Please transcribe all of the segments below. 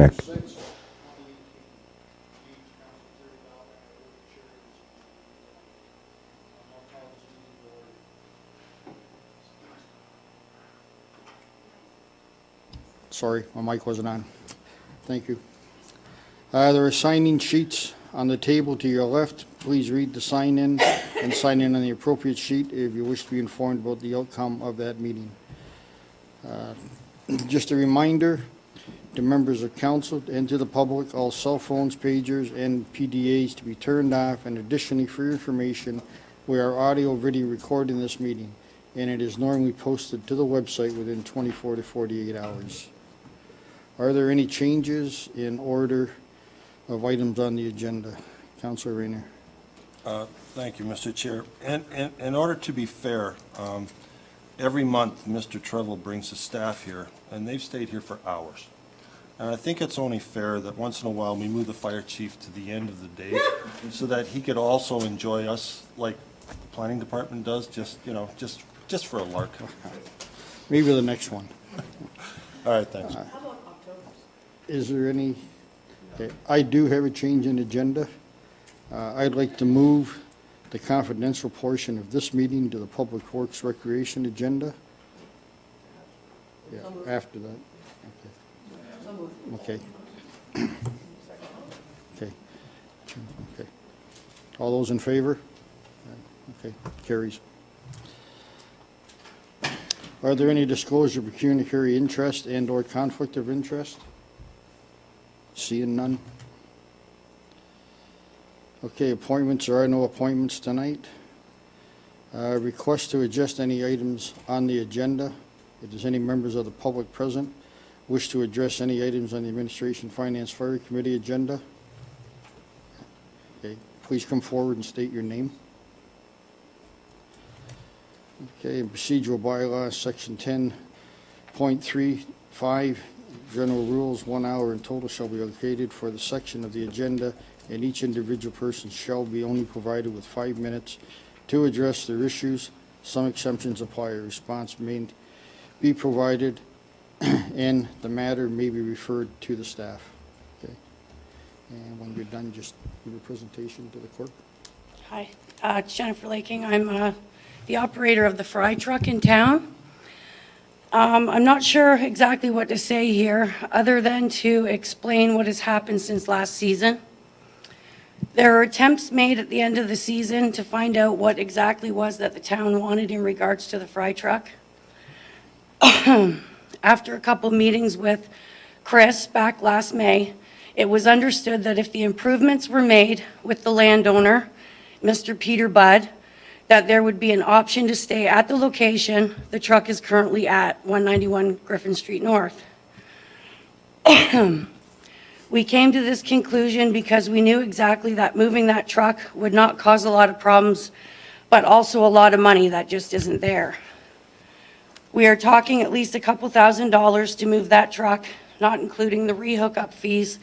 check. Sorry, my mic wasn't on. Thank you. There are sign-in sheets on the table to your left. Please read the sign-in and sign in on the appropriate sheet if you wish to be informed about the outcome of that meeting. Just a reminder to members of council and to the public, all cell phones, pagers, and PDAs to be turned off, and additionally, for your information, we are audio-video recording this meeting, and it is normally posted to the website within 24 to 48 hours. Are there any changes in order of items on the agenda? Councilor Rayner. Thank you, Mr. Chair. In order to be fair, every month, Mr. Trevel brings the staff here, and they've stayed here for hours. And I think it's only fair that once in a while, we move the fire chief to the end of the day so that he could also enjoy us like the planning department does, just for a lark. Maybe the next one. All right, thanks. Is there any, okay, I do have a change in agenda. I'd like to move the confidential portion of this meeting to the Public Works Recreation agenda. Yeah, after that. Okay. Okay. Okay. All those in favor? Okay, carries. Are there any disclosure of pecuniary interest and/or conflict of interest? Seeing none. Okay, appointments. There are no appointments tonight. Request to adjust any items on the agenda. If there's any members of the public present wish to address any items on the Administration Finance Fire Committee agenda, okay, please come forward and state your name. Okay, procedural bylaws, section 10.35, general rules, 1 hour in total shall be allocated for the section of the agenda, and each individual person shall be only provided with 5 minutes to address their issues. Some exemptions apply. A response may be provided and the matter may be referred to the staff. Okay. And when you're done, just give a presentation to the clerk. Hi, it's Jennifer Laking. I'm the operator of the fry truck in town. I'm not sure exactly what to say here other than to explain what has happened since last season. There were attempts made at the end of the season to find out what exactly was that the town wanted in regards to the fry truck. After a couple meetings with Chris back last May, it was understood that if the improvements were made with the landowner, Mr. Peter Budd, that there would be an option to stay at the location the truck is currently at, 191 Griffin Street North. We came to this conclusion because we knew exactly that moving that truck would not cause a lot of problems, but also a lot of money that just isn't there. We are talking at least a couple $1,000s to move that truck, not including the re-hookup fees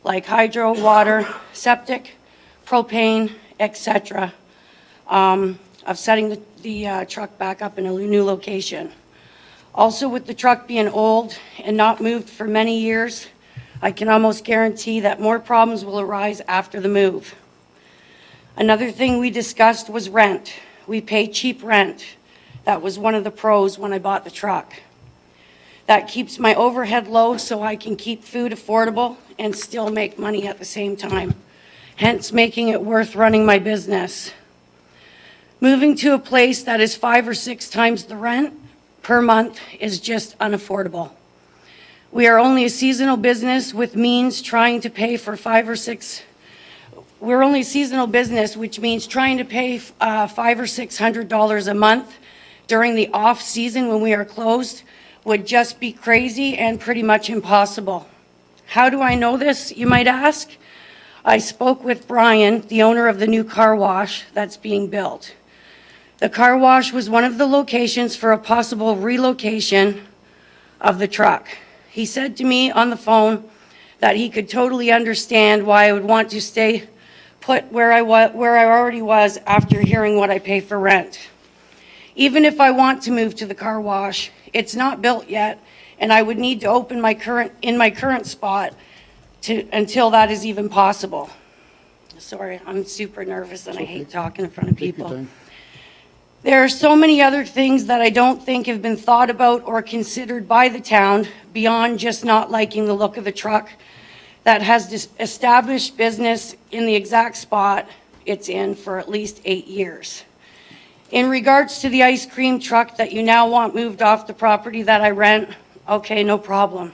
like hydro, water, septic, propane, etc. Of setting the truck back up in a new location. Also, with the truck being old and not moved for many years, I can almost guarantee that more problems will arise after the move. Another thing we discussed was rent. We pay cheap rent. That was one of the pros when I bought the truck. That keeps my overhead low so I can keep food affordable and still make money at the same time, hence making it worth running my business. Moving to a place that is 5 or 6 times the rent per month is just unaffordable. We are only a seasonal business with means trying to pay for 5 or 6. We're only a seasonal business, which means trying to pay $500 or $600 a month during the off season when we are closed would just be crazy and pretty much impossible. How do I know this, you might ask? I spoke with Brian, the owner of the new car wash that's being built. The car wash was one of the locations for a possible relocation of the truck. He said to me on the phone that he could totally understand why I would want to stay put where I already was after hearing what I pay for rent. Even if I want to move to the car wash, it's not built yet, and I would need to open my current spot until that is even possible. Sorry, I'm super nervous and I hate talking in front of Take your people. time. There are so many other things that I don't think have been thought about or considered by the town beyond just not liking the look of the truck that has established business in the exact spot it's in for at least 8 years. In regards to the ice cream truck that you now want moved off the property that I rent, okay, no problem.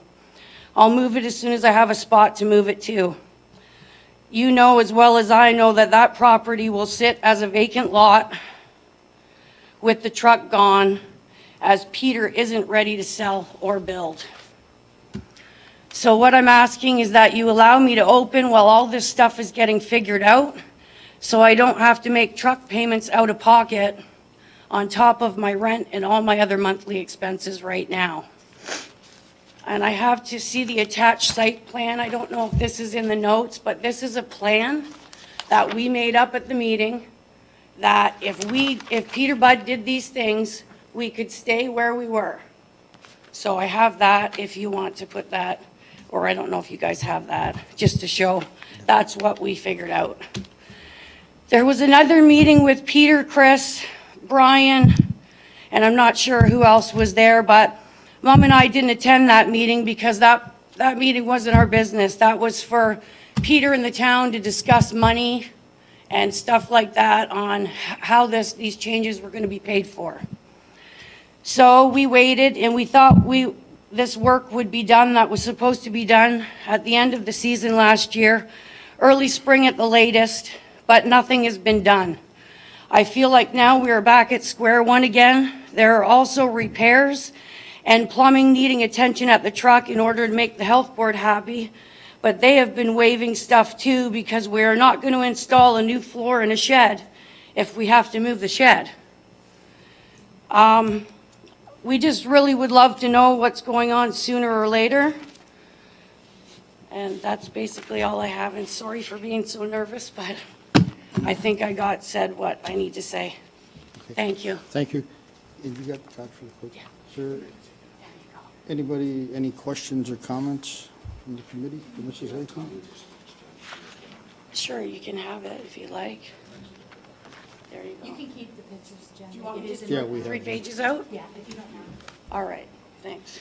I'll move it as soon as I have a spot to move it to. You know as well as I know that that property will sit as a vacant lot with the truck gone, as Peter isn't ready to sell or build. So what I'm asking is that you allow me to open while all this stuff is getting figured out, so I don't have to make truck payments out of pocket on top of my rent and all my other monthly expenses right now. And I have to see the attached site plan. I don't know if this is in the notes, but this is a plan that we made up at the meeting, that if Peter Budd did these things, we could stay where we were. So I have that if you want to put that, or I don't know if you guys have that, just to show that's what we figured out. There was another meeting with Peter, Chris, Brian, and I'm not sure who else was there, but Mom and I didn't attend that meeting because that meeting wasn't our business. That was for Peter and the town to discuss money and stuff like that on how these changes were going to be paid for. So we waited and we thought this work would be done that was supposed to be done at the end of the season last year, early spring at the latest, but nothing has been done. I feel like now we are back at square one again. There are also repairs and plumbing needing attention at the truck in order to make the health board happy, but they have been waiving stuff too because we are not going to install a new floor in a shed if we have to move the shed. We just really would love to know what's going on sooner or later. And that's basically all I have, and sorry for being so nervous, but I think I said what I need to say. Thank you. Thank you. And you got the card for the clerk? Sir, anybody, any questions or comments from the committee for Mrs. Ayton? Sure, you can have it if you like. There you You go. can keep the pictures, Jen. Do you want me It is to in Yeah, the- we have 3 it. pages out? Yeah, if you don't have. All right, thanks.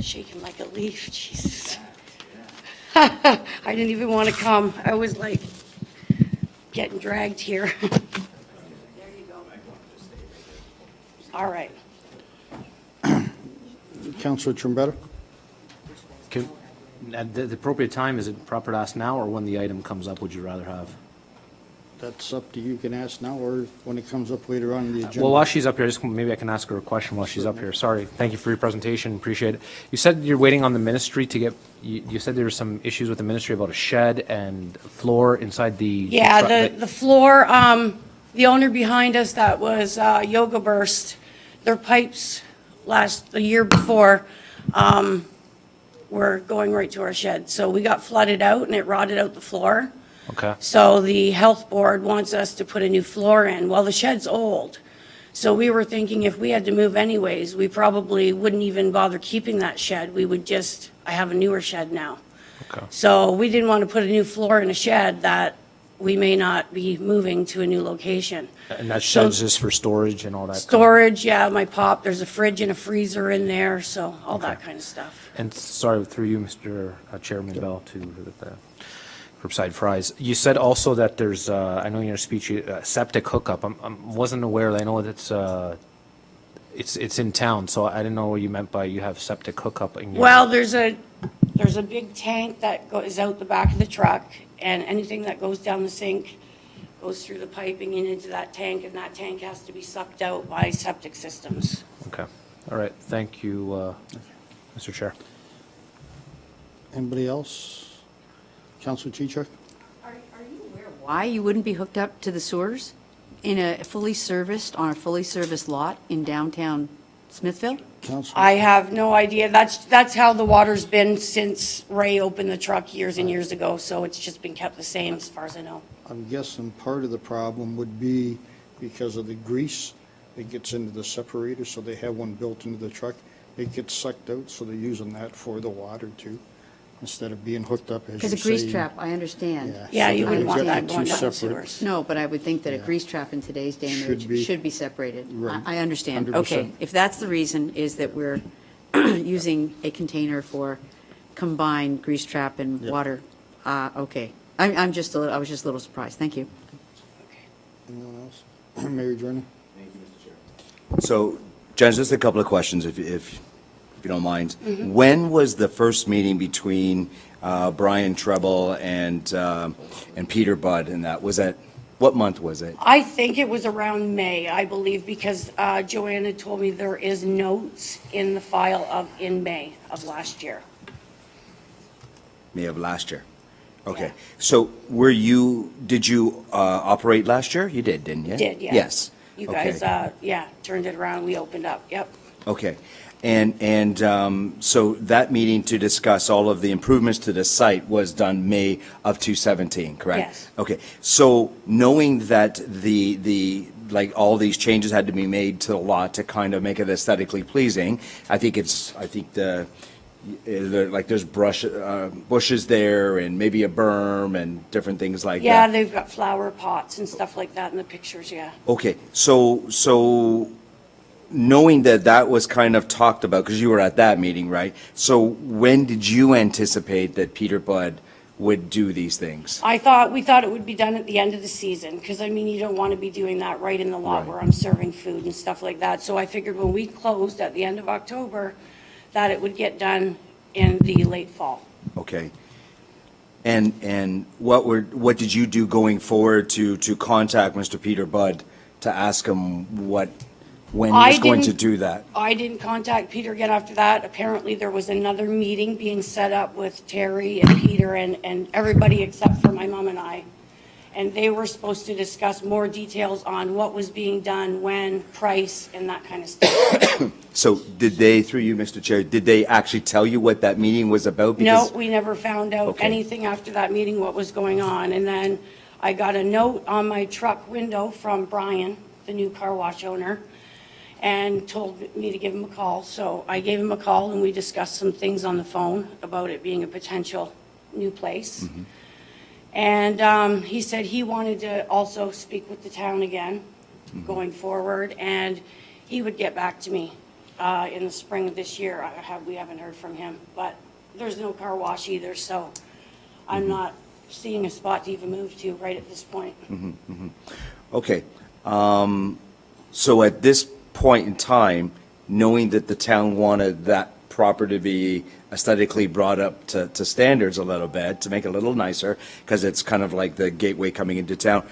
Shaking like a leaf, Jesus. I didn't even want to come. I was like getting dragged here. There you go. All right. Councilor Trombetta? At the appropriate time, is it proper to ask now or when the item comes up, would you rather have? That's up to you. You can ask now or when it comes up later on in the agenda. Well, while she's up here, maybe I can ask her a question while she's up here. Sorry. Thank you for your presentation. Appreciate it. You said you're waiting on the ministry to get, you said there were some issues with the ministry about a shed and floor inside the. Yeah, the floor, the owner behind us that was Yoga Burst, their pipes the year before, were going right to our shed. So we got flooded out and it rotted out the floor. Okay. So the health board wants us to put a new floor in. Well, the shed's old. So we were thinking if we had to move anyways, we probably wouldn't even bother keeping that shed. We would I have a newer shed now. Okay. So we didn't want to put a new floor in a shed that we may not be moving to a new location. And that shed's just for storage and all that? kind of- Storage, yeah, there's a fridge and a freezer in there, so all that kind of stuff. And sorry, through you, Mr. Chairman Bell, to the curbside fries. You said also that there's, I know in your speech, septic hookup. I wasn't aware, I know that it's in town, so I didn't know what you meant by you have septic hookup in your. Well, there's a big tank that is out the back of the truck, and anything that goes down the sink goes through the piping and into that tank, and that tank has to be sucked out by septic systems. Okay, all right, thank you, Mr. Chair. Anybody else? Councilor Chichak? Are you aware why you wouldn't be hooked up to the sewers on a fully serviced lot in downtown Smithville? Councilor? I have no idea. That's how the water's been since Ray opened the truck years and years ago, so it's just been kept the same as far as I know. I'm guessing part of the problem would be because of the grease it gets into the separator, so they have one built into the truck. It gets sucked out, so they're using that for the water too, instead of being hooked up, as you Because say. a grease trap, I understand. Yeah, so you they're wouldn't want that injected going two down the separate- sewers. No, but I would think that a Yeah. grease trap in today's day and Should age be. should be separated. Right. I understand. 100%. Okay, if that's the reason, is that we're using a container for combined grease trap and Yep. water, okay. I was just a little surprised. Thank you. Anyone else? Mary Jordan? So, Judge, just a couple of questions, if you don't mind. When was the first meeting between Brian Treble and Peter Budd, and that, was that, what month was it? I think it was around May, I believe, because Joanna told me there is notes in the file in May of last year. May of last year? Okay. Yeah. So did you operate last year? You did, didn't you? Did, yeah. Yes. You Okay. guys, turned it around, we opened up, yep. Okay. And so that meeting to discuss all of the improvements to the site was done May of 2017, correct? Yes. Okay. So knowing that like all these changes had to be made to the lot to kind of make it aesthetically pleasing, I think there's bushes there and maybe a berm and different things like that. Yeah, they've got flower pots and stuff like that in the pictures, yeah. Okay, so knowing that was kind of talked about, because you were at that meeting, right? So when did you anticipate that Peter Budd would do these things? We thought it would be done at the end of the season, because I mean, you don't want to be doing that right in the lot Right. where I'm serving food and stuff like that. So I figured when we closed at the end of October, that it would get done in the late fall. Okay. And what did you do going forward to contact Mr. Peter Budd to ask him when he was going to do that? I didn't contact Peter again after that. Apparently, there was another meeting being set up with Terry and Peter and everybody except for my mom and I. And they were supposed to discuss more details on what was being done, when, price, and that kind of stuff. So did they, through you, Mr. Chair, did they actually tell you what that meeting was about? No, Because- we never found out Okay. anything after that meeting, what was going on. And then I got a note on my truck window from Brian, the new car wash owner, and told me to give him a call. So I gave him a call and we discussed some things on the phone about it being a potential new place. And he said he wanted to also speak with the town again going forward, and he would get back to me in the spring of this year. We haven't heard from him, but there's no car wash either, so I'm not seeing a spot to even move to right at this point. Okay. So at this point in time, knowing that the town wanted that property to be aesthetically brought up to standards a little bit, to make it a little nicer, because it's kind of like the gateway coming into town,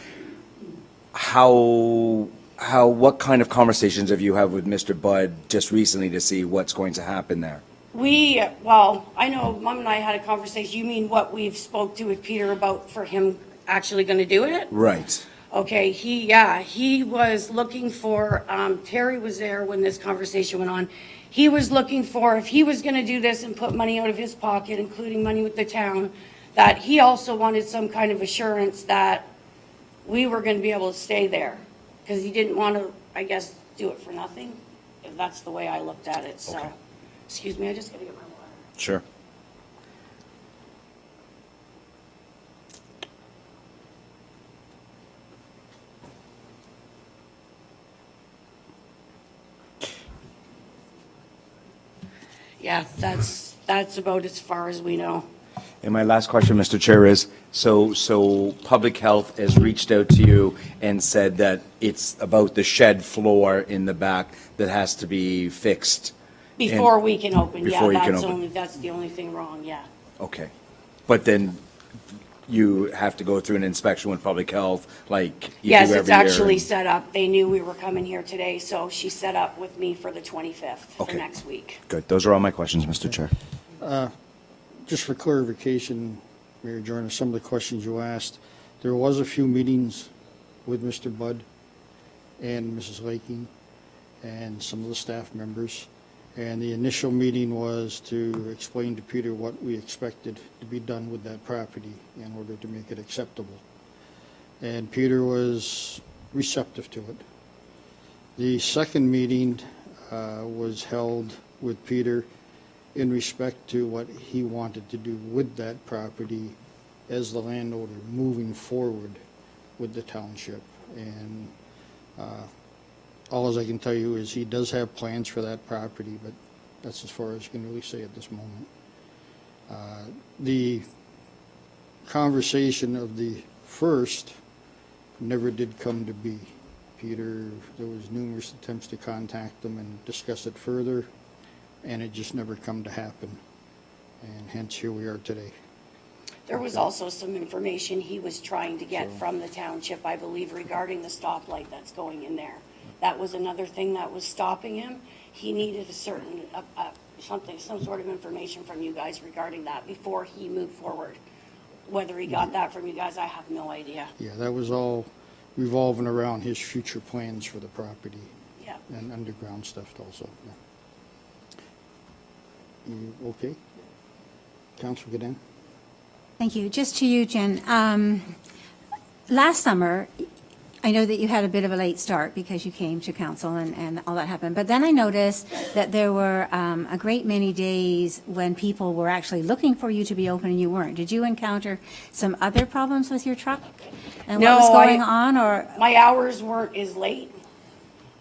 what kind of conversations have you had with Mr. Budd just recently to see what's going to happen there? I know Mom and I had a conversation. You mean what we've spoke to with Peter about for him actually going to do it? Right. Okay, he was looking for, Terry was there when this conversation went on. He was looking for, if he was gonna do this and put money out of his pocket, including money with the town, that he also wanted some kind of assurance that we were gonna be able to stay there. Because he didn't want to, I guess, do it for nothing. That's the way I looked at it, so. Okay. Excuse me, I just gotta get my water. Sure. Yeah, that's about as far as we know. And my last question, Mr. Chair, is, so Public Health has reached out to you and said that it's about the shed floor in the back that has to be fixed? Before we can open, yeah, Before you can open. that's the only thing wrong, yeah. Okay. But then you have to go through an inspection with Public Health, like you do Yes, every it's year? actually set up. They knew we were coming here today, so she set up with me for the 25th, for Okay. next week. Good. Those are all my questions, Mr. Chair. Just for clarification, Mayor Jordan, some of the questions you asked, there was a few meetings with Mr. Budd and Mrs. Lakey and some of the staff members. And the initial meeting was to explain to Peter what we expected to be done with that property in order to make it acceptable. And Peter was receptive to it. The second meeting was held with Peter in respect to what he wanted to do with that property as the landowner moving forward with the township. And all I can tell you is he does have plans for that property, but that's as far as I can really say at this moment. The conversation of the first never did come to be. Peter, there was numerous attempts to contact them and discuss it further, and it just never come to happen. And hence, here we are today. There was also some information he was trying to get from the township, I believe, regarding the stoplight that's going in there. That was another thing that was stopping him. He needed a certain, some sort of information from you guys regarding that before he moved forward. Whether he got that from you guys, I have no idea. Yeah, that was all revolving around his future plans for the property Yeah. and underground stuff also. Yeah. Okay? Councilor Gadan? Thank you. Just to you, Jen. Last summer, I know that you had a bit of a late start because you came to council and all that happened. But then I noticed that there were a great many days when people were actually looking for you to be open and you weren't. Did you encounter some other problems with your truck? And what was No, going on, or? My hours weren't as late.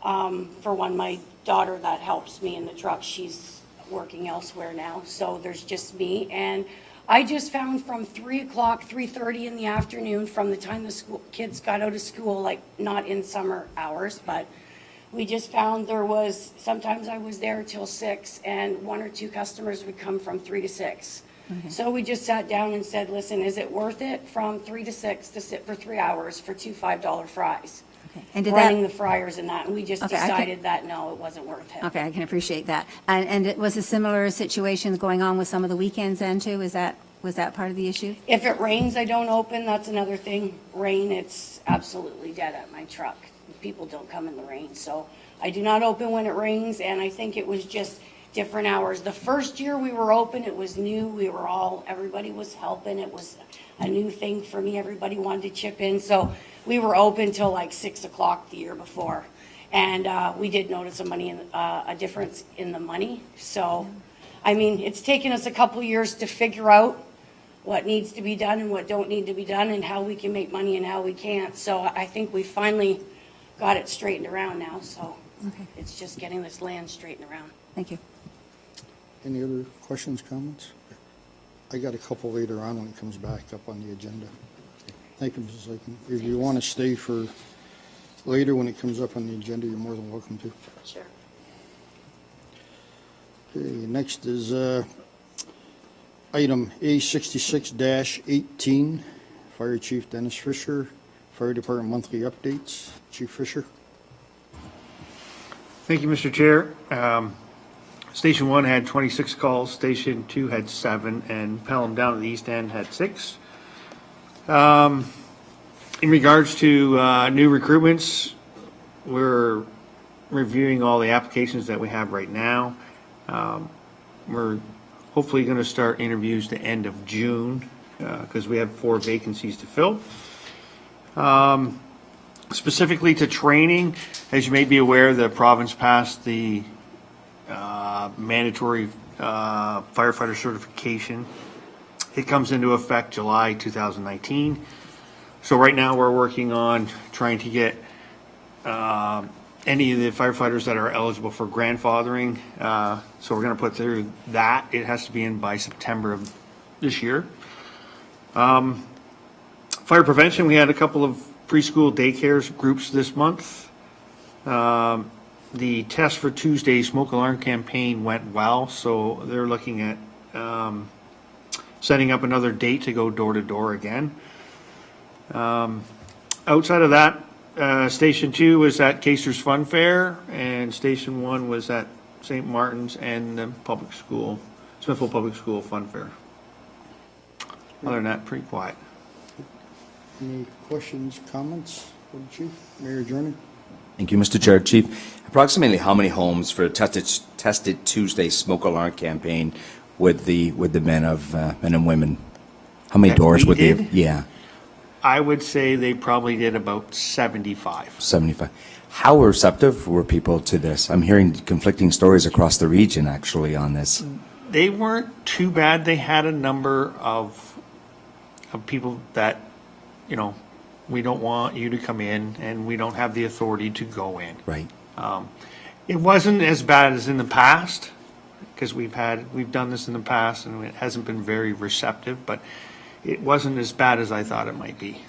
For one, my daughter that helps me in the truck, she's working elsewhere now, so there's just me. And I just found from 3 o'clock, 3:30 in the afternoon, from the time the kids got out of school, like not in summer hours, but we just found there was, sometimes I was there till 6 and 1 or 2 customers would come from 3 to 6. So we just sat down and said, listen, is it worth it from 3 to 6 to sit for 3 hours for 2 $5 fries? Okay. And did Running that? the fryers and that, and we just Okay, I can- decided that, no, it wasn't worth it. Okay, I can appreciate that. And it was a similar situation going on with some of the weekends then too? Was that part of the issue? If it rains, I don't open, that's another thing. Rain, it's absolutely dead at my truck. People don't come in the rain, so I do not open when it rains, and I think it was just different hours. The first year we were open, it was new, everybody was helping, it was a new thing for me, everybody wanted to chip in, so we were open till like 6 o'clock the year before. And we did notice a difference in the money, so, I mean, it's taken us a couple years to figure out what needs to be done and what don't need to be done and how we can make money and how we can't. So I think we finally got it straightened around now, so Okay. it's just getting this land straightened around. Thank you. Any other questions, comments? I got a couple later on when it comes back up on the agenda. Thank you, Mrs. Lakin. If you want to stay for later when it comes up on the agenda, you're more than welcome to. Sure. Okay, next is item A66-18, Fire Chief Dennis Fisher, Fire Department monthly updates. Chief Fisher? Thank you, Mr. Chair. Station 1 had 26 calls, Station 2 had 7, and Pelham down at the east end had 6. In regards to new recruitments, we're reviewing all the applications that we have right now. We're hopefully going to start interviews the end of June because we have 4 vacancies to fill. Specifically to training, as you may be aware, the province passed the mandatory firefighter certification. It comes into effect July 2019. So right now we're working on trying to get any of the firefighters that are eligible for grandfathering. So we're going to put through that. It has to be in by September of this year. Fire prevention, we had a couple of preschool daycares groups this month. The test for Tuesday's smoke alarm campaign went well, so they're looking at setting up another date to go door to door again. Outside of that, Station 2 was at Caster's Fun Fair, and Station 1 was at St. Martin's and the public school, Smithville Public School Fun Fair. Other than that, pretty quiet. Any questions, comments for the Chief? Mayor Jordan? Thank you, Mr. Chair. Chief, approximately how many homes for Tested Tuesday smoke alarm campaign with the men and women? How many That doors we would they? did? Yeah. I would say they probably did about 75. 75. How receptive were people to this? I'm hearing conflicting stories across the region, actually, on this. They weren't too bad. They had a number of people that, you know, we don't want you to come in and we don't have the authority to go in. Right. It wasn't as bad as in the past, because we've done this in the past and it hasn't been very receptive, but it wasn't as bad as I thought it might be.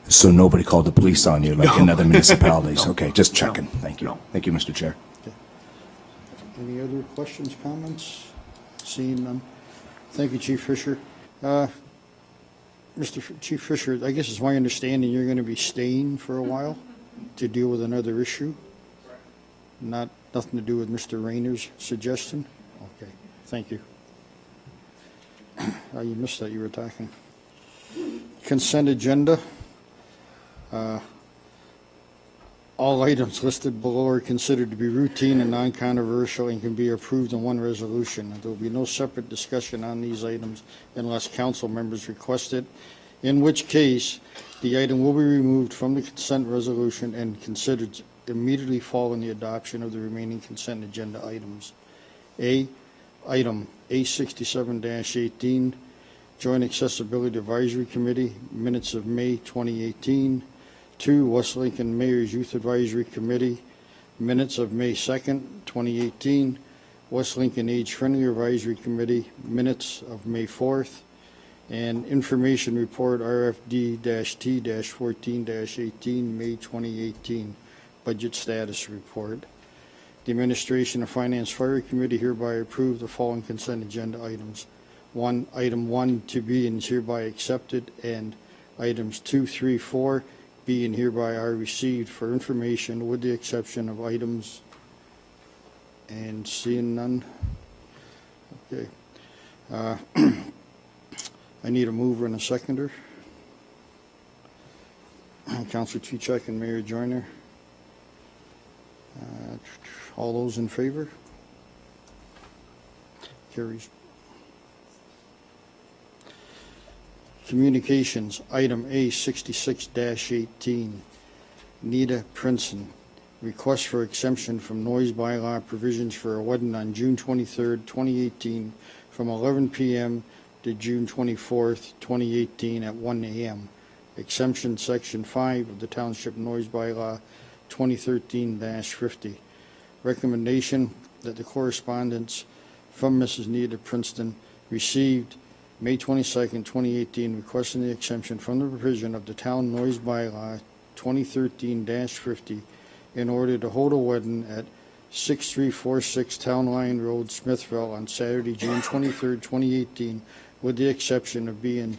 So nobody called the police on you like in other municipalities? No. Okay, just checking. Thank you. No. Thank you, Mr. Chair. Any other questions, comments? Seeing none. Thank you, Chief Fisher. Chief Fisher, I guess it's my understanding you're going to be staying for a while to deal with another issue? Nothing to do with Mr. Rayner's suggestion? Okay, thank you. You missed that, you were talking. Consent agenda. All items listed below are considered to be routine and non-controversial and can be approved in one resolution. There will be no separate discussion on these items unless council members request it, in which case the item will be removed from the consent resolution and considered to immediately following the adoption of the remaining consent agenda items. Item A67-18, Joint Accessibility Advisory Committee, minutes of May 2018. 2, West Lincoln Mayor's Youth Advisory Committee, minutes of May 2nd, 2018. West Lincoln Age Friendly Advisory Committee, minutes of May 4th. And Information Report RFD-T-14-18, May 2018, Budget Status Report. The Administration of Finance Fire Committee hereby approve the following consent agenda items. Item 1 to be and is hereby accepted, and items 2, 3, 4 be and hereby are received for information with the exception of items, and seeing none. Okay. I need a mover and a seconder. Councilor Chichak and Mayor Joyner. All those in favor? Carries. Communications, item A66-18, Nita Princeton, request for exemption from noise bylaw provisions for a wedding on June 23rd, 2018, from 11 p.m. to June 24th, 2018 at 1 a.m. Exemption Section 5 of the Township Noise Bylaw 2013-50. Recommendation that the correspondence from Mrs. Nita Princeton received May 22nd, 2018, requesting the exemption from the provision of the Town Noise Bylaw 2013-50 in order to hold a wedding at 6346 Town Line Road, Smithville, on Saturday, June 23rd, 2018, with the exception of being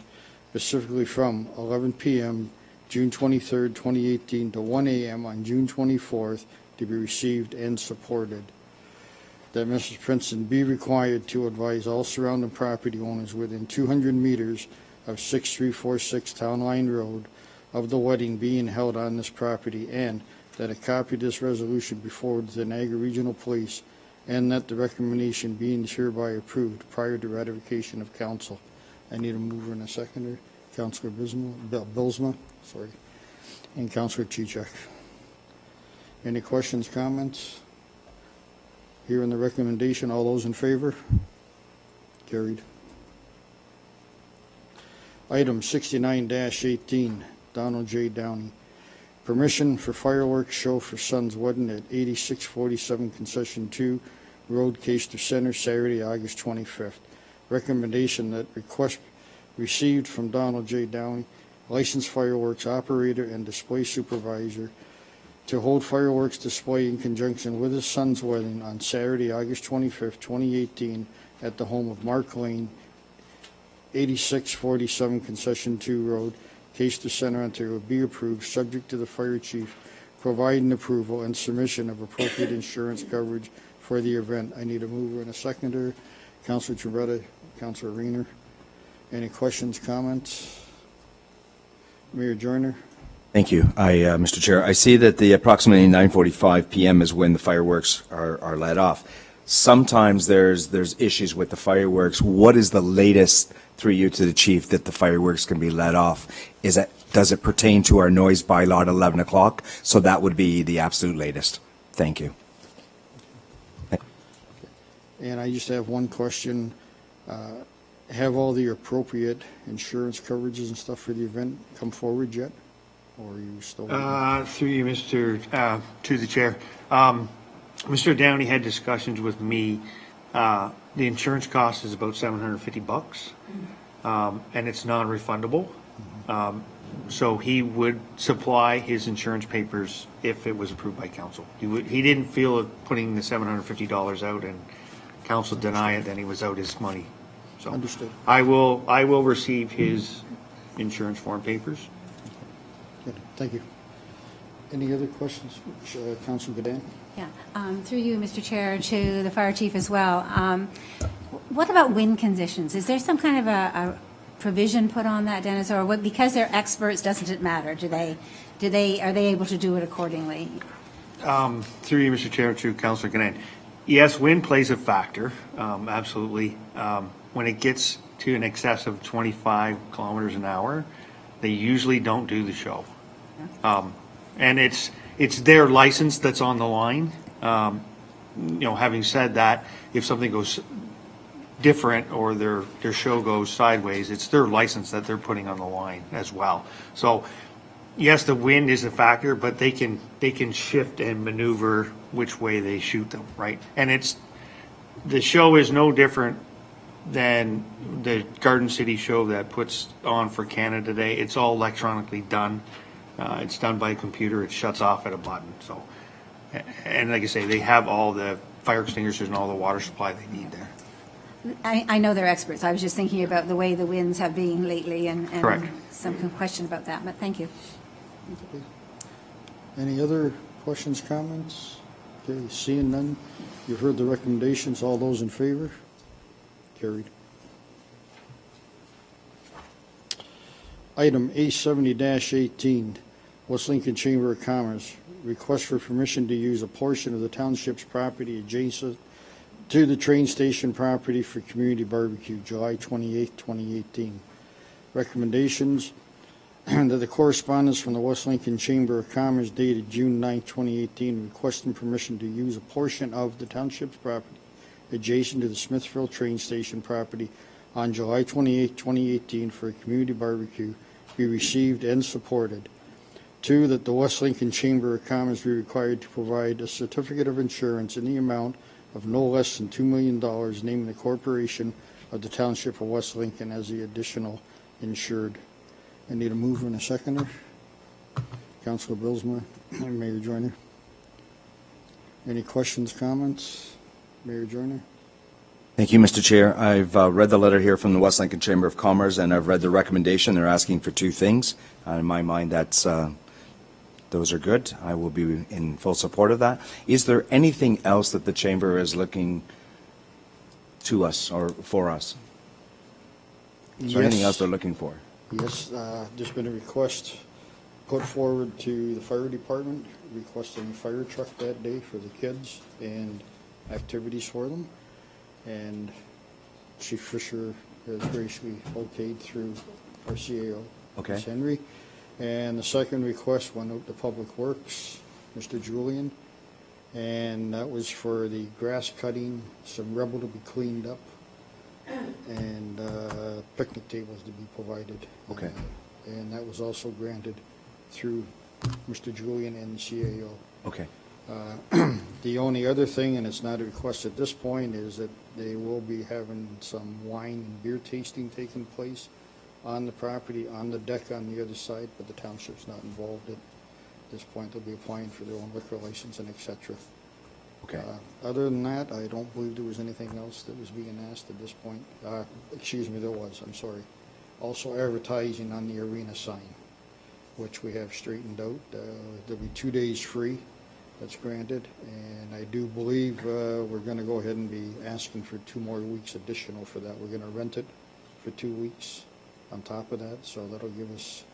specifically from 11 p.m. June 23rd, 2018 to 1 a.m. on June 24th, to be received and supported. That Mrs. Princeton be required to advise all surrounding property owners within 200 meters of 6346 Town Line Road of the wedding being held on this property, and that a copy of this resolution be forwarded to the Niagara Regional Police, and that the recommendation being hereby approved prior to ratification of council. I need a mover and a seconder. Councilor Bilsma, and Councilor Chichak. Any questions, comments? Hearing the recommendation, all those in favor? Carried. Item 69-18, Donald J. Downey. Permission for fireworks show for son's wedding at 8647 Concession 2, Road, Caister Center, Saturday, August 25th. Recommendation that request received from Donald J. Downey, licensed fireworks operator and display supervisor, to hold fireworks display in conjunction with his son's wedding on Saturday, August 25th, 2018, at the home of Mark Lane, 8647 Concession 2 Road, Caister Center, Ontario, be approved, subject to the fire chief providing approval and submission of appropriate insurance coverage for the event. I need a mover and a seconder. Councilor Chiaretta, Councilor Rayner. Any questions, comments? Mayor Joyner? Thank you. Mr. Chair, I see that the approximately 9:45 p.m. is when the fireworks are let off. Sometimes there's issues with the fireworks. What is the latest, through you to the chief, that the fireworks can be let off? Does it pertain to our noise bylaw at 11 o'clock? So that would be the absolute latest. Thank you. And I just have one question. Have all the appropriate insurance coverages and stuff for the event come forward yet? Or are you still? Through you, to the chair. Mr. Downey had discussions with me. The insurance cost is about $750, and it's non-refundable. So he would supply his insurance papers if it was approved by council. He didn't feel of putting the $750 out and council deny it, then he was out his money. So Understood. I will receive his insurance form papers. Good. Thank you. Any other questions, Councilor Gadan? Yeah, through you, Mr. Chair, to the fire chief as well. What about wind conditions? Is there some kind of a provision put on that, Dennis, or what, because they're experts, doesn't it matter? Are they able to do it accordingly? Through you, Mr. Chair, to Councilor Ganane. Yes, wind plays a factor, absolutely. When it gets to an excess of 25 kilometers an hour, they usually don't do the show. And it's their license that's on the line. Having said that, if something goes different or their show goes sideways, it's their license that they're putting on the line as well. So yes, the wind is a factor, but they can shift and maneuver which way they shoot them, right? And the show is no different than the Garden City show that puts on for Canada Day. It's all electronically done. It's done by a computer. It shuts off at a button. So, and like I say, they have all the fire extinguishers and all the water supply they need there. I know they're experts. I was just thinking about the way the winds have been lately and Correct. some question about that, but thank you. Any other questions, comments? Okay, seeing none, you've heard the recommendations. All those in favor? Carried. Item A70-18, West Lincoln Chamber of Commerce, request for permission to use a portion of the township's property adjacent to the train station property for community barbecue, July 28, 2018. Recommendations that the correspondence from the West Lincoln Chamber of Commerce dated June 9, 2018, requesting permission to use a portion of the township's property adjacent to the Smithville train station property on July 28, 2018 for a community barbecue be received and supported. 2, that the West Lincoln Chamber of Commerce be required to provide a certificate of insurance in the amount of no less than $2 million, naming the corporation of the Township of West Lincoln as the additional insured. I need a mover and a seconder. Councilor Bilsma and Mayor Joyner. Any questions, comments? Mayor Joyner? Thank you, Mr. Chair. I've read the letter here from the West Lincoln Chamber of Commerce, and I've read the recommendation. They're asking for 2 things. In my mind, those are good. I will be in full support of that. Is there anything else that the Chamber is looking to us or for us? Is there anything else they're looking for? Yes, there's been a request put forward to the fire department, requesting a fire truck that day for the kids and activities for them. And Chief Fisher has graciously okayed through our CAO, Okay. Ms. Henry. And the second request went out to Public Works, Mr. Julian, and that was for the grass cutting, some rubble to be cleaned up, and picnic tables to be provided. Okay. And that was also granted through Mr. Julian and the CAO. Okay. The only other thing, and it's not a request at this point, is that they will be having some wine and beer tasting taking place on the property, on the deck on the other side, but the township's not involved at this point. They'll be applying for their own liquor license and et cetera. Okay. Other than that, I don't believe there was anything else that was being asked at this point. Excuse me, there was, I'm sorry. Also advertising on the arena sign, which we have straightened out. There'll be 2 days free. That's granted, and I do believe we're going to go ahead and be asking for 2 more weeks additional for that. We're going to rent it for 2 weeks on top of that, so that'll give us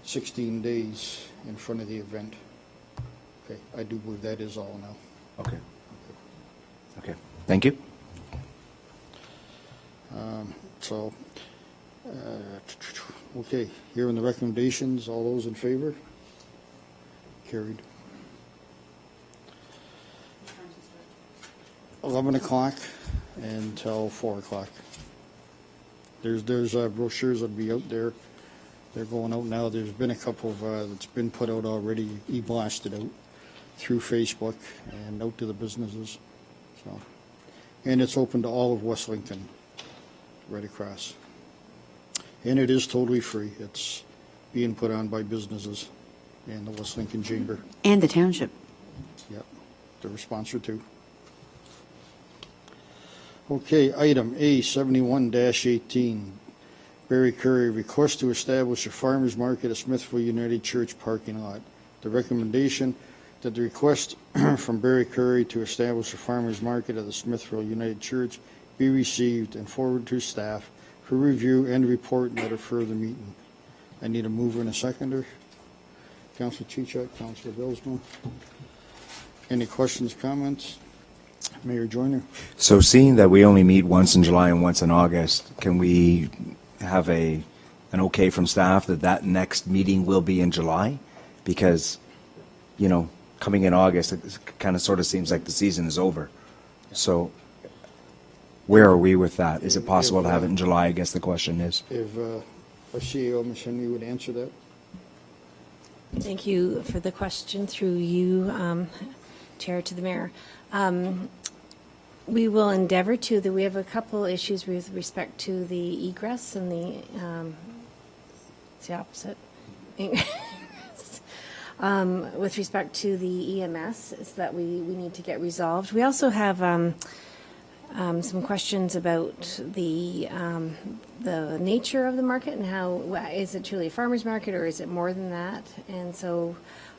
16 days in front of the event. Okay, I do believe that is all now. Okay. Thank you. So, okay, hearing the recommendations, all those in favor? Carried. 11 o'clock until 4 o'clock. There's brochures that'll be out there. They're going out now. There's been a couple of, that's been put out already, e-blasted out through Facebook and out to the businesses. So, and it's open to all of West Lincoln, right across. And it is totally free. It's being put on by businesses and the West Lincoln Chamber. And the township. Yep, they're a sponsor too. Okay, item A 71-18. Barry Curry, request to establish a farmer's market at Smithville United Church parking lot. The recommendation that the request from Barry Curry to establish a farmer's market at the Smithville United Church be received and forwarded to staff for review and report at a further meeting. I need a mover and a seconder. Councilor Chichak, Councilor Billsma. Any questions, comments? Mayor Joyner? So seeing that we only meet once in July and once in August, can we have an okay from staff that that next meeting will be in July? Because, you know, coming in August, it kind of sort of seems like the season is over. So where are we with that? Is it possible to have it in July, I guess the question is? If our CEO, Ms. Henry, would answer that. Thank you for the question through you, Chair, to the Mayor. We will endeavor to, that we have a couple issues with respect to the egress and the, it's the opposite. With respect to the EMS, is that we need to get resolved. We also have some questions about the nature of the market and how, is it truly a farmer's market or is it more than that? And so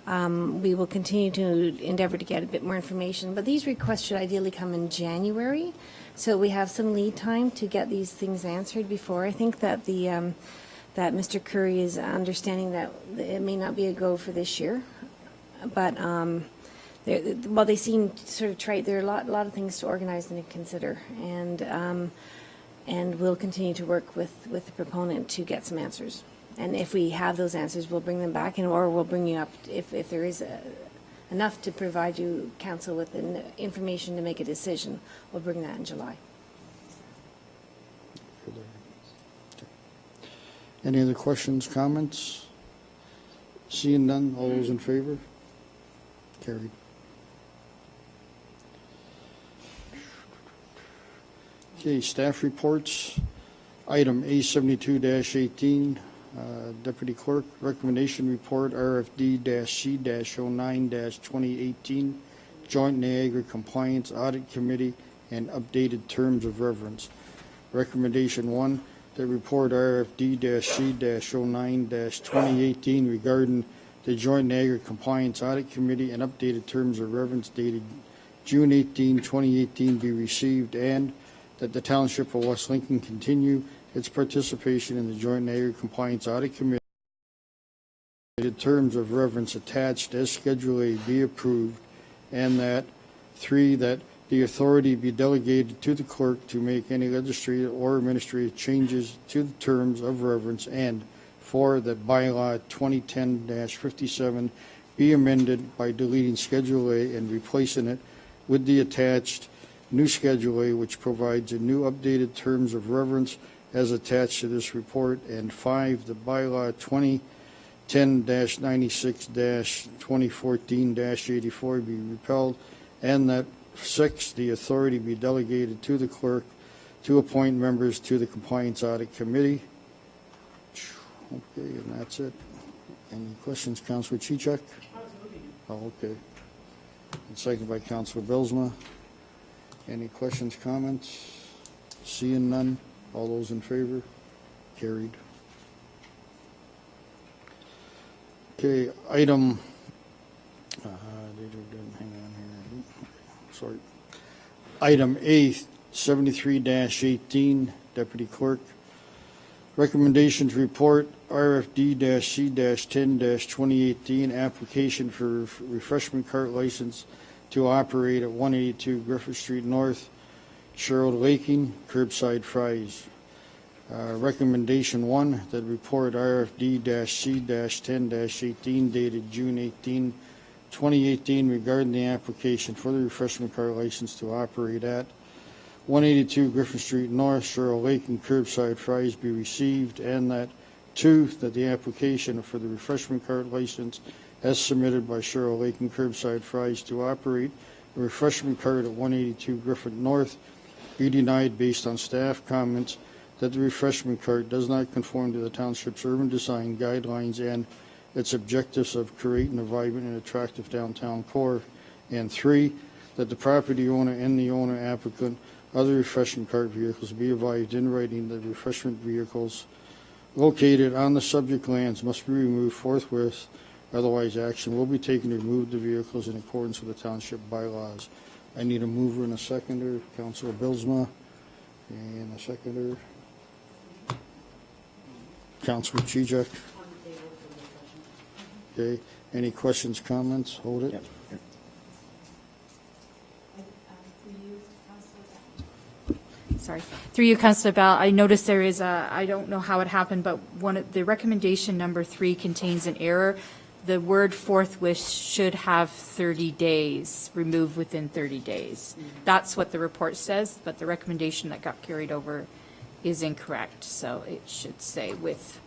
we will continue to endeavor to get a bit more information, but these requests should ideally come in January, so we have some lead time to get these things answered before. I think that that Mr. Curry is understanding that it may not be a go for this year, but well, they seem sort of trite. There are a lot of things to organize and to consider, and we'll continue to work with the proponent to get some answers. And if we have those answers, we'll bring them back, or we'll bring you up if there is enough to provide you, council, with information to make a decision. We'll bring that in July. Any other questions, comments? Seeing none, all those in favor? Carried. Okay, staff reports. Item A72-18, Deputy Clerk, recommendation report RFD-C-09-2018, Joint Niagara Compliance Audit Committee and updated terms of reference. Recommendation 1, that report RFD-C-09-2018 regarding the Joint Niagara Compliance Audit Committee and updated terms of reference dated June 18, 2018 be received, and that the Township of West Lincoln continue its participation in the Joint Niagara Compliance Audit Committee. The terms of reference attached as Schedule A be approved, and that 3, that the authority be delegated to the clerk to make any legislative or administrative changes to the terms of reference, and 4, that bylaw 2010-57 be amended by deleting Schedule A and replacing it with the attached new Schedule A, which provides a new updated terms of reference as attached to this report, and 5, the bylaw 2010-96-2014-84 be repealed, and that 6, the authority be delegated to the clerk to appoint members to the Compliance Audit Committee. Okay, and that's it. Any questions, Councilor Chichak? Oh, okay. And seconded by Councilor Billsma. Any questions, comments? Seeing none, all those in favor? Carried. Okay, item, hang on here, sorry. Item A, 73-18, Deputy Clerk. Recommendations report, RFD-C-10-2018, application for refreshment cart license to operate at 182 Griffith Street North, Cheryl Laking, curbside fries. Recommendation 1, that report RFD-C-10-18 dated June 18, 2018 regarding the application for the refreshment cart license to operate at 182 Griffin Street North, Cheryl Laking, curbside fries be received, and that 2, that the application for the refreshment cart license as submitted by Cheryl Laking, curbside fries to operate a refreshment cart at 182 Griffin North be denied based on staff comments that the refreshment cart does not conform to the township's urban design guidelines and its objectives of creating a vibrant and attractive downtown core. And 3, that the property owner and the owner applicant of the refreshment cart vehicles be advised in writing that refreshment vehicles located on the subject lands must be removed forthwith, otherwise action will be taken to remove the vehicles in accordance with the township bylaws. I need a mover and a seconder, Councilor Bilsma, and a seconder, Councilor Chichak. Okay, any questions, comments? Hold it. Sorry. Through you, Councillor Bell, I noticed there is a, I don't know how it happened, but the recommendation number 3 contains an error. The word forthwith should have 30 days, removed within 30 days. That's what the report says, but the recommendation that got carried over is incorrect. So it should say with.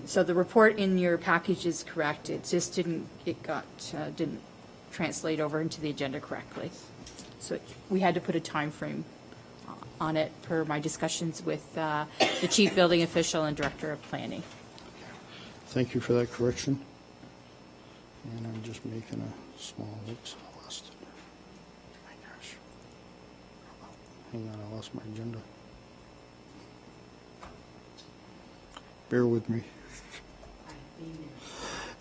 So the report in your package is correct. It just didn't translate over into the agenda correctly. So we had to put a time frame on it per my discussions with the chief building official and director of planning. Thank you for that correction. And I'm just making a small, oops, I lost it. My gosh. Hang on, I lost my agenda. Bear with me.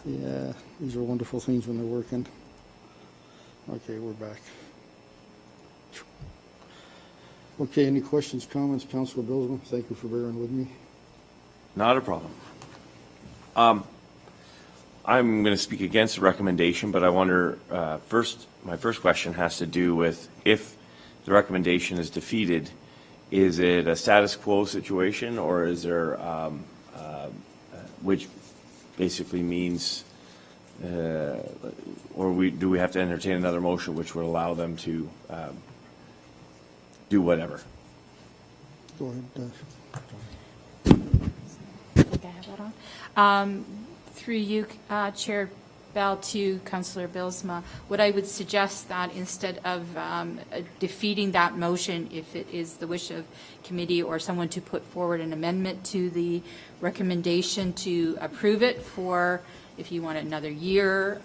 Yeah, these are wonderful things when they're working. Okay, we're back. Okay, any questions, comments, Councilor Bilsma? Thank you for bearing with me. Not a problem. I'm going to speak against the recommendation, but I wonder, my first question has to do with if the recommendation is defeated, is it a status quo situation, or is there, which basically means, or do we have to entertain another motion which would allow them to do whatever? Go ahead. I think I have that on. Through you, Chair Bell, to Councillor Bilsma, what I would suggest that instead of defeating that motion, if it is the wish of committee or someone to put forward an amendment to the recommendation to approve it for, if you want another year,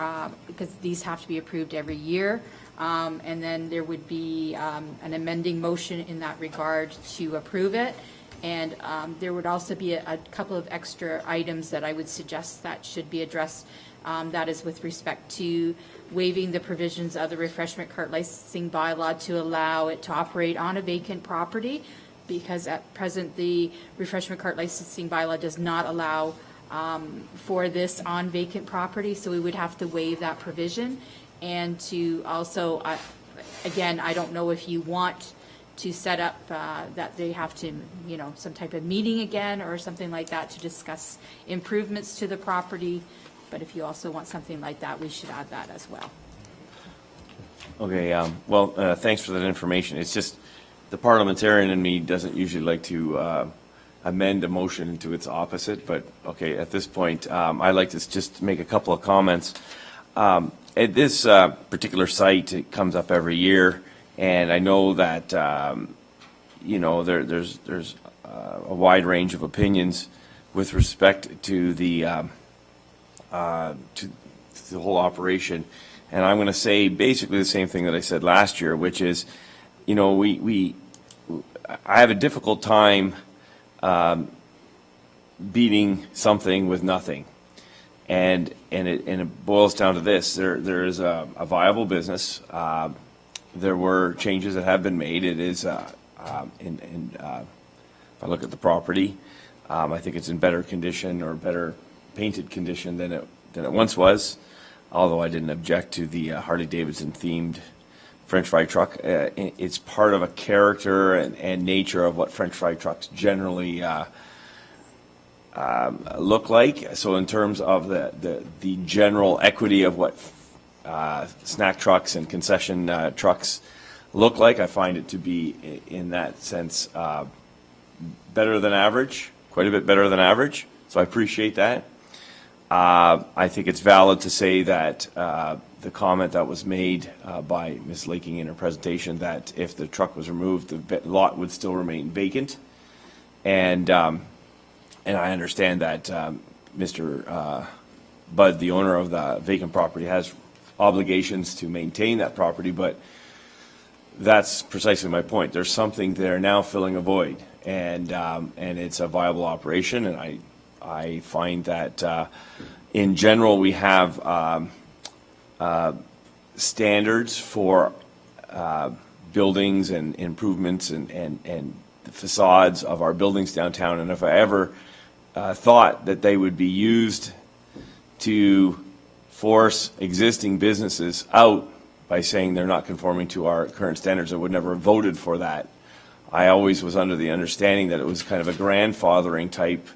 because these have to be approved every year. And then there would be an amending motion in that regard to approve it. And there would also be a couple of extra items that I would suggest that should be addressed. That is with respect to waiving the provisions of the refreshment cart licensing bylaw to allow it to operate on a vacant property, because at present the refreshment cart licensing bylaw does not allow for this on vacant property, so we would have to waive that provision. And to also, again, I don't know if you want to set up that they have to, some type of meeting again or something like that to discuss improvements to the property. But if you also want something like that, we should add that as well. Okay, well, thanks for that information. It's just the parliamentarian in me doesn't usually like to amend a motion into its opposite, but okay, at this point, I'd like to just make a couple of comments. At this particular site, it comes up every year, and I know that, there's a wide range of opinions with respect to the whole operation. And I'm going to say basically the same thing that I said last year, which is, I have a difficult time beating something with nothing. And it boils down to this: there is a viable business. There were changes that have been made. It is, if I look at the property, I think it's in better condition or better painted condition than it once was. Although I didn't object to the Harley-Davidson themed French fry truck. It's part of a character and nature of what French fry trucks generally look like. So in terms of the general equity of what snack trucks and concession trucks look like, I find it to be, in that sense, better than average, quite a bit better than average. So I appreciate that. I think it's valid to say that the comment that was made by Ms. Laking in her presentation, that if the truck was removed, the lot would still remain vacant. And I understand that Mr. Bud, the owner of the vacant property, has obligations to maintain that property, but that's precisely my point. There's something there now filling a void, and it's a viable operation, and I find that in general we have standards for buildings and improvements and the facades of our buildings downtown, and if I ever thought that they would be used to force existing businesses out by saying they're not conforming to our current standards, I would never have voted for that. I always was under the understanding that it was kind of a grandfathering type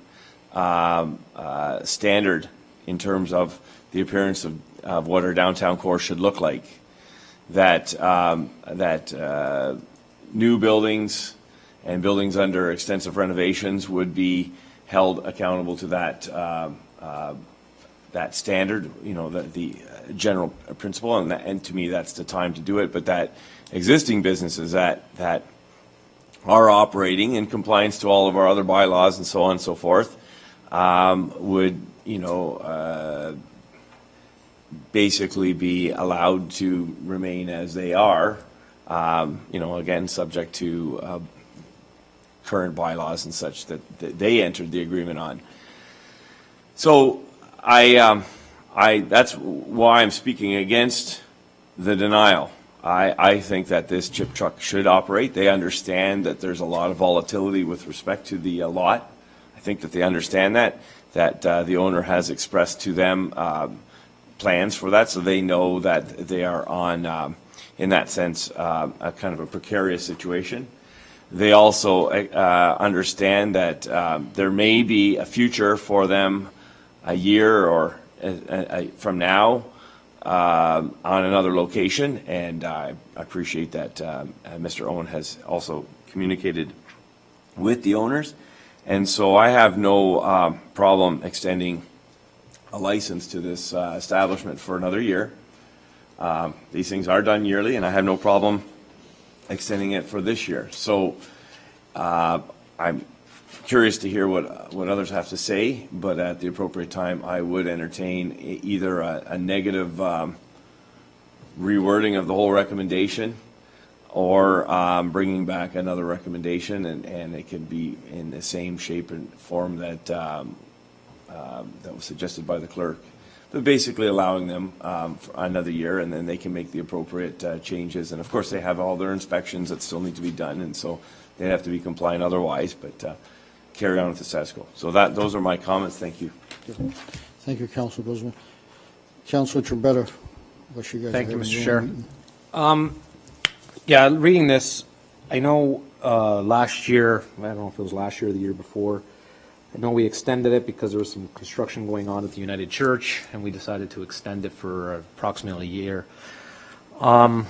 standard in terms of the appearance of what our downtown core should look like. That new buildings and buildings under extensive renovations would be held accountable to that standard, you know, the general principle, and to me that's the time to do it. But that existing businesses that are operating in compliance to all of our other bylaws and so on and so forth would, you know, basically be allowed to remain as they are, you know, again, subject to current bylaws and such that they entered the agreement on. So that's why I'm speaking against the denial. I think that this chip truck should operate. They understand that there's a lot of volatility with respect to the lot. I think that they understand that the owner has expressed to them plans for that, so they know that they are on, in that sense, a kind of a precarious situation. They also understand that there may be a future for them a year or from now on another location, and I appreciate that Mr. Owen has also communicated with the owners, and so I have no problem extending a license to this establishment for another year. These things are done yearly, and I have no problem extending it for this year. So I'm curious to hear what others have to say, but at the appropriate time, I would entertain either a negative rewording of the whole recommendation, or bringing back another recommendation, and it could be in the same shape and form that that was suggested by the clerk, but basically allowing them for another year, and then they can make the appropriate changes. And of course, they have all their inspections that still need to be done, and so they have to be compliant otherwise, but carry on with the status quo. So those are my comments. Thank you. Thank you, Councilor Boismore. Councilor Trebetta, what you guys Thank you, have in Mr. your Chair. meeting? Yeah, reading this, I know last year, I don't know if it was last year or the year before, I know we extended it because there was some construction going on at the United Church, and we decided to extend it for approximately a year. Though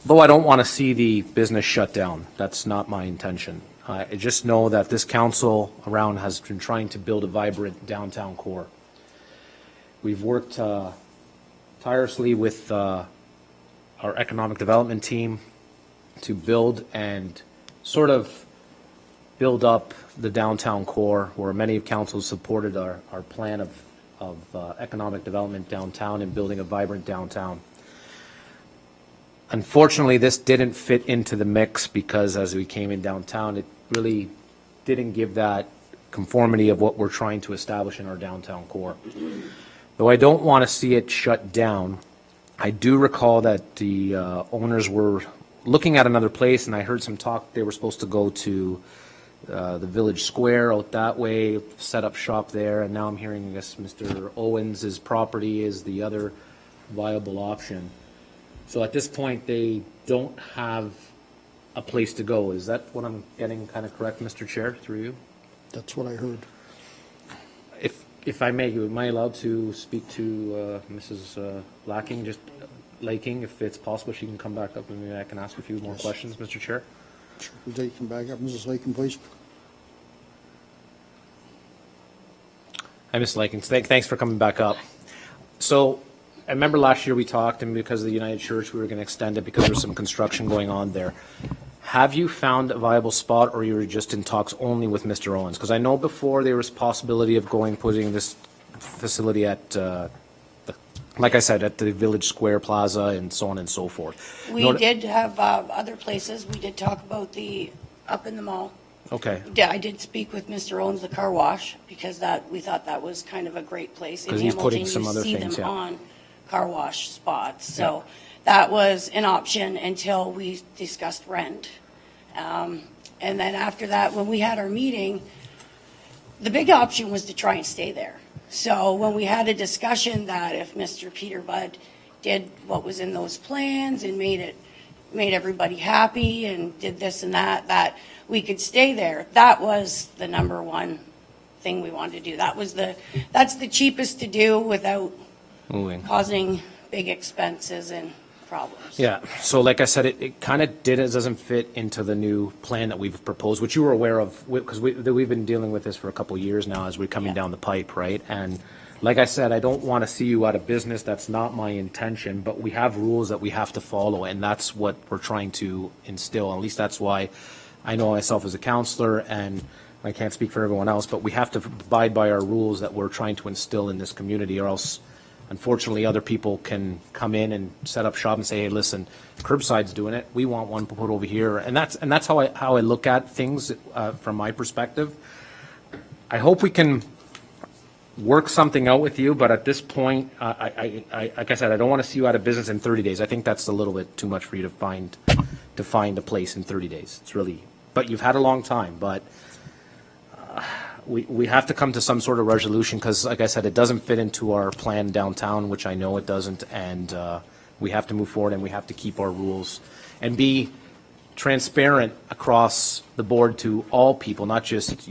I don't want to see the business shut down. That's not my intention. I just know that this council around has been trying to build a vibrant downtown core. We've worked tirelessly with our economic development team to build and sort of build up the downtown core, where many of councils supported our plan of economic development downtown and building a vibrant downtown. Unfortunately, this didn't fit into the mix because as we came in downtown, it really didn't give that conformity of what we're trying to establish in our downtown core. Though I don't want to see it shut down, I do recall that the owners were looking at another place, and I heard some talk they were supposed to go to the Village Square out that way, set up shop there, and now I'm hearing, I guess, Mr. Owens' property is the other viable option. So at this point, they don't have a place to go. Is that what I'm getting kind of correct, Mr. Chair, through you? That's what I heard. If I may, am I allowed to speak to Mrs. Laking, just Laking, if it's possible, she can come back up and maybe I can ask a few more questions, Mr. Chair? Sure. They can back up. Mrs. Lakin, please. Hi, Ms. Laking. Thanks for coming back up. So I remember last year we talked, and because of the United Church, we were going to extend it because there was some construction going on there. Have you found a viable spot, or you were just in talks only with Mr. Owens? Because I know before there was possibility of putting this facility at, like I said, at the Village Square Plaza and so on and so forth. We did have other places. We did talk about up in the mall. Okay. Yeah, I did speak with Mr. Owens, the car wash, because we thought that was kind of a great place. In 'Cause he's putting Hamilton, some you other see things, them yeah. on car wash spots. So that was an option until we discussed rent. And then after that, when we had our meeting, the big option was to try and stay there. So when we had a discussion that if Mr. Peter Budd did what was in those plans and made everybody happy and did this and that we could stay there. That was the number one thing we wanted to do. That's the cheapest to do without Moving. causing big expenses and problems. Yeah, so like I said, it kind of doesn't fit into the new plan that we've proposed, which you were aware of, because we've been dealing with this for a couple of years now as we're coming down the pipe, right? And like I said, I don't want to see you out of business. That's not my intention, but we have rules that we have to follow, and that's what we're trying to instill. At least that's why I know myself as a counselor, and I can't speak for everyone else, but we have to abide by our rules that we're trying to instill in this community, or else unfortunately, other people can come in and set up shop and say, hey, listen, Curbside's doing it. We want one put over here. And that's how I look at things from my perspective. I hope we can work something out with you, but at this point, like I said, I don't want to see you out of business in 30 days. I think that's a little bit too much for you to find a place in 30 days. It's really, but you've had a long time, but we have to come to some sort of resolution because, like I said, it doesn't fit into our plan downtown, which I know it doesn't, and we have to move forward and we have to keep our rules and be transparent across the board to all people, not just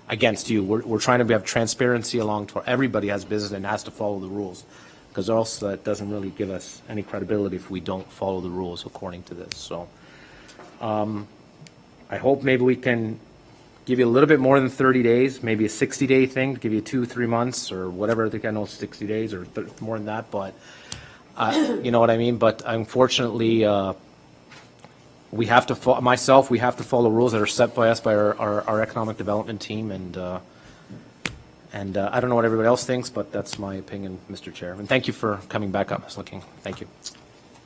against you. We're trying to have transparency along to everybody has business and has to follow the rules, because else that doesn't really give us any credibility if we don't follow the rules according to this. So I hope maybe we can give you a little bit more than 30 days, maybe a 60-day thing, give you 2-3 months or whatever. I think I know 60 days or more than that, but you know what I mean? But unfortunately, we have to, myself, we have to follow rules that are set by us, by our economic development team, and I don't know what everybody else thinks, but that's my opinion, Mr. Chair. And thank you for coming back up, Ms. Laking. Thank you.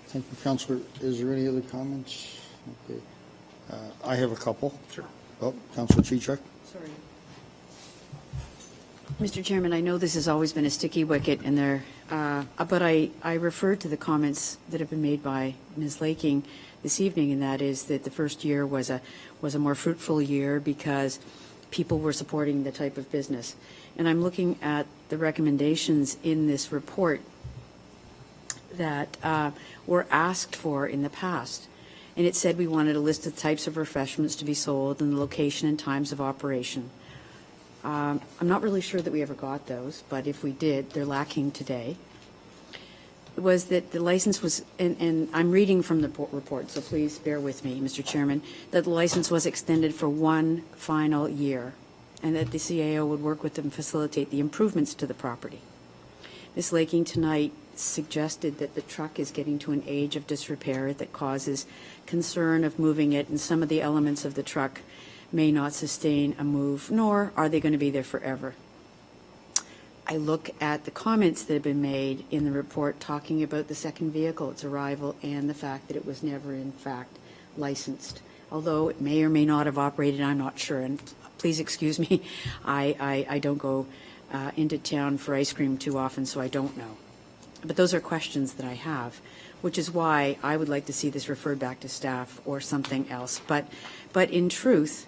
Thank you, Councillor. Is there any other comments? Okay. I have a couple. Sure. Oh, Councillor Chichak. Sorry. Mr. Chairman, I know this has always been a sticky wicket in there, but I refer to the comments that have been made by Ms. Laking this evening, and that is that the first year was a more fruitful year because people were supporting the type of business. And I'm looking at the recommendations in this report that were asked for in the past. And it said we wanted a list of types of refreshments to be sold and the location and times of operation. I'm not really sure that we ever got those, but if we did, they're lacking today. It was that the license was, and I'm reading from the report, so please bear with me, Mr. Chairman, that the license was extended for one final year, and that the CAO would work with them to facilitate the improvements to the property. Ms. Laking tonight suggested that the truck is getting to an age of disrepair that causes concern of moving it, and some of the elements of the truck may not sustain a move, nor are they going to be there forever. I look at the comments that have been made in the report talking about the second vehicle, its arrival, and the fact that it was never in fact licensed. Although it may or may not have operated, I'm not sure, and please excuse me, I don't go into town for ice cream too often, so I don't know. But those are questions that I have, which is why I would like to see this referred back to staff or something else. But in truth,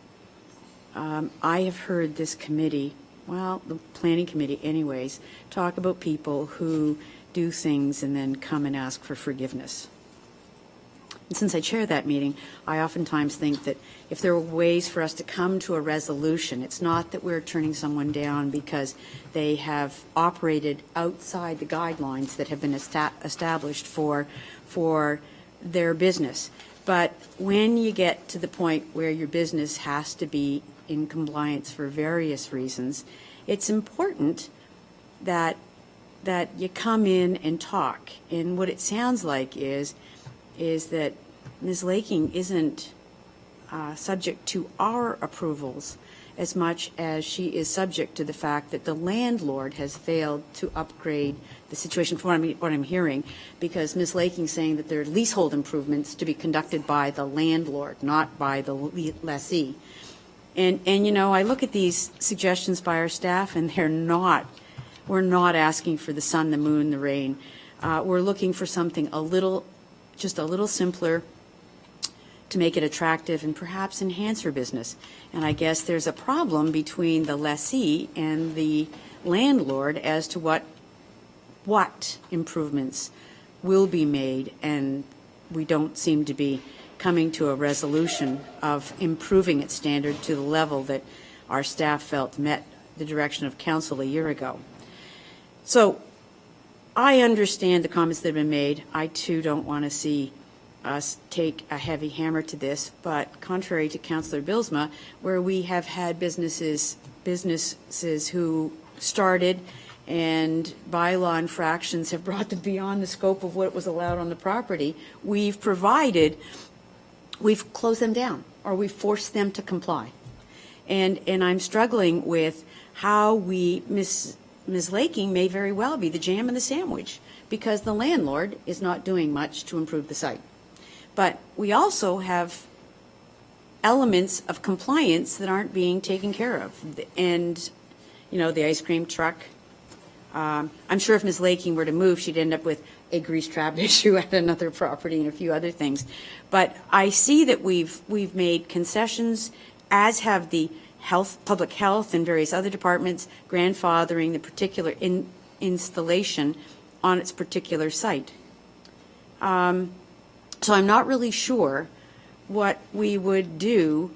I have heard this committee, well, the planning committee anyways, talk about people who do things and then come and ask for forgiveness. And since I chair that meeting, I oftentimes think that if there were ways for us to come to a resolution, it's not that we're turning someone down because they have operated outside the guidelines that have been established for their business. But when you get to the point where your business has to be in compliance for various reasons, it's important that you come in and talk. And what it sounds like is that Ms. Laking isn't subject to our approvals as much as she is subject to the fact that the landlord has failed to upgrade the situation, from what I'm hearing, because Ms. Laking's saying that there are leasehold improvements to be conducted by the landlord, not by the lessee. And you know, I look at these suggestions by our staff, and we're not asking for the sun, the moon, the rain. We're looking for something just a little simpler to make it attractive and perhaps enhance her business. And I guess there's a problem between the lessee and the landlord as to what improvements will be made, and we don't seem to be coming to a resolution of improving its standard to the level that our staff felt met the direction of council a year ago. So I understand the comments that have been made. I too don't want to see us take a heavy hammer to this, but contrary to Councillor Bylsma, where we have had businesses who started and bylaw infractions have brought them beyond the scope of what was allowed on the property, we've closed them down, or we've forced them to comply. And I'm struggling with how Ms. Laking may very well be the jam in the sandwich, because the landlord is not doing much to improve the site. But we also have elements of compliance that aren't being taken care of. And, you know, the ice cream truck, I'm sure if Ms. Laking were to move, she'd end up with a grease trap issue at another property and a few other things. But I see that we've made concessions, as have the public health and various other departments, grandfathering the particular installation on its particular site. So I'm not really sure what we would do.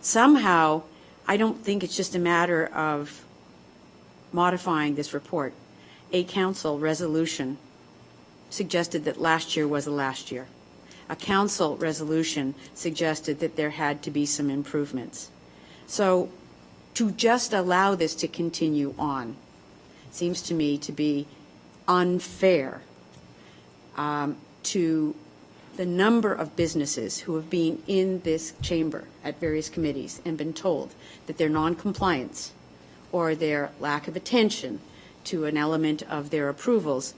Somehow, I don't think it's just a matter of modifying this report. A council resolution suggested that last year was the last year. A council resolution suggested that there had to be some improvements. So to just allow this to continue on seems to me to be unfair to the number of businesses who have been in this chamber at various committees and been told that their non-compliance or their lack of attention to an element of their approvals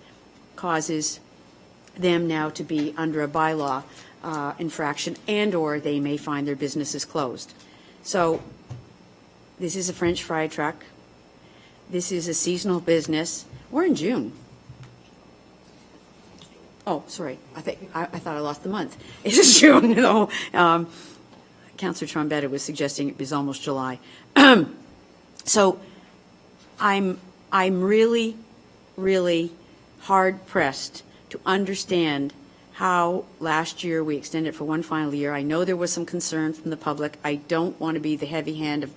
causes them now to be under a bylaw infraction, and or they may find their businesses closed. So this is a French fry truck. This is a seasonal business. We're in June. Oh, sorry. I thought I lost the month. It's June. No. Councillor Trombetta was suggesting it was almost July. So I'm really, really hard pressed to understand how last year we extended it for one final year. I know there was some concern from the public. I don't want to be the heavy hand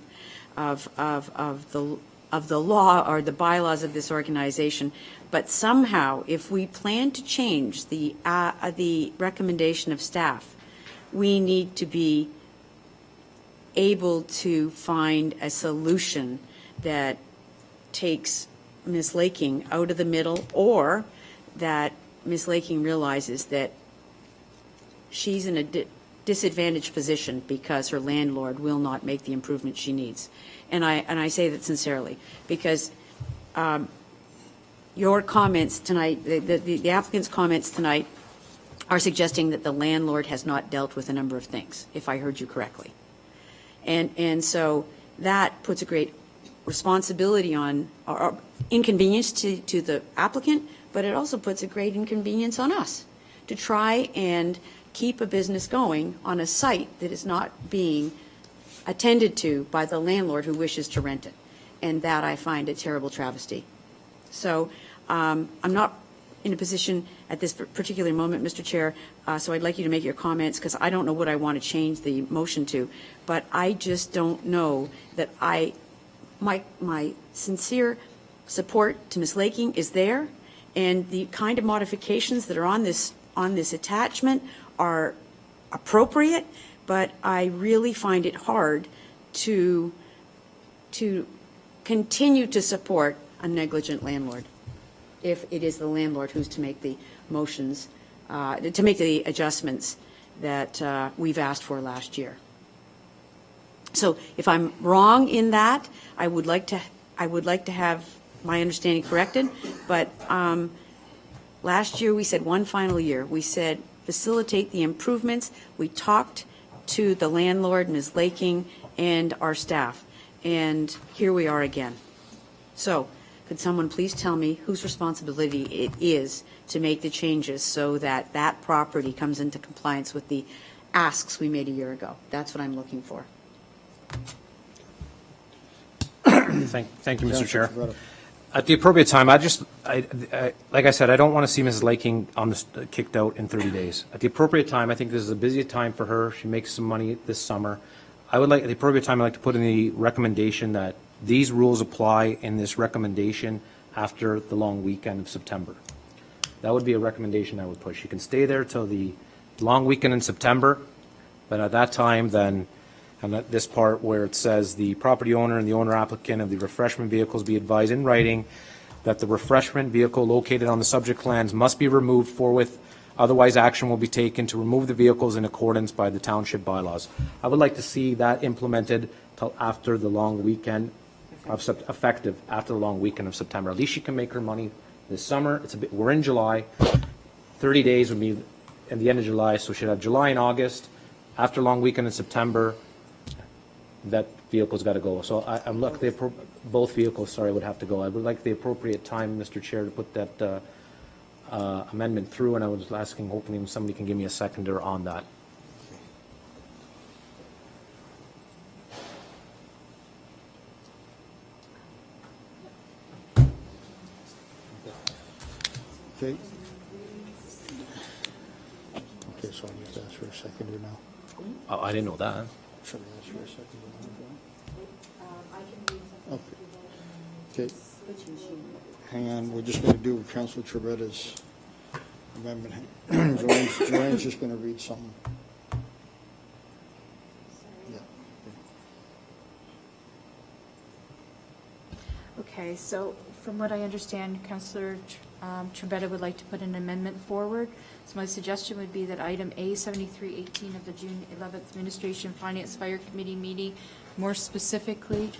of the law or the bylaws of this organization, but somehow, if we plan to change the recommendation of staff, we need to be able to find a solution that takes Ms. Laking out of the middle, or that Ms. Laking realizes that she's in a disadvantaged position because her landlord will not make the improvement she needs. And I say that sincerely, because your comments tonight, the applicant's comments tonight, are suggesting that the landlord has not dealt with a number of things, if I heard you correctly. And so that puts a great responsibility on, or inconvenience to the applicant, but it also puts a great inconvenience on us to try and keep a business going on a site that is not being attended to by the landlord who wishes to rent it. And that I find a terrible travesty. So I'm not in a position at this particular moment, Mr. Chair, so I'd like you to make your comments, because I don't know what I want to change the motion to, but I just don't know that my sincere support to Ms. Laking is there, and the kind of modifications that are on this attachment are appropriate, but I really find it hard to continue to support a negligent landlord, if it is the landlord who's to make the motions, to make the adjustments that we've asked for last year. So if I'm wrong in that, I would like to have my understanding corrected, but last year we said one final year. We said facilitate the improvements. We talked to the landlord, Ms. Laking, and our staff, and here we are again. So could someone please tell me whose responsibility it is to make the changes so that that property comes into compliance with the asks we made a year ago? That's what I'm looking for. Thank you, Mr. Chair. Councilor Trevetta. At the appropriate time, like I said, I don't want to see Mrs. Laking kicked out in 30 days. At the appropriate time, I think this is a busy time for her. She makes some money this summer. At the appropriate time, I'd like to put in the recommendation that these rules apply in this recommendation after the long weekend of September. That would be a recommendation I would push. You can stay there till the long weekend in September, but at that time, then, and at this part where it says the property owner and the owner applicant of the refreshment vehicles be advised in writing that the refreshment vehicle located on the subject lands must be removed forthwith, otherwise action will be taken to remove the vehicles in accordance by the township bylaws. I would like to see that implemented till after the long weekend of effective after the long weekend of September. At least she can make her money this summer. We're in July. 30 days would be at the end of July, so she'd have July and August. After long weekend in September, that vehicle's got to go. So I'm looking, both vehicles, would have to go. I would like the appropriate time, Mr. Chair, to put that amendment through, and I was asking, hoping somebody can give me a seconder on that. Okay. Okay, so I need to ask for a seconder now. Oh, I didn't know that. Should I ask for a seconder now? Okay. Okay. Hang on, we're just going to do Councilor Trevetta's amendment. Joanne's just going to read something. Yeah. Okay, so from what I understand, Councillor Trevetta would like to put an amendment forward. So my suggestion would be that item A7318 of the June 11th Administration Finance Fire Committee meeting, more specifically,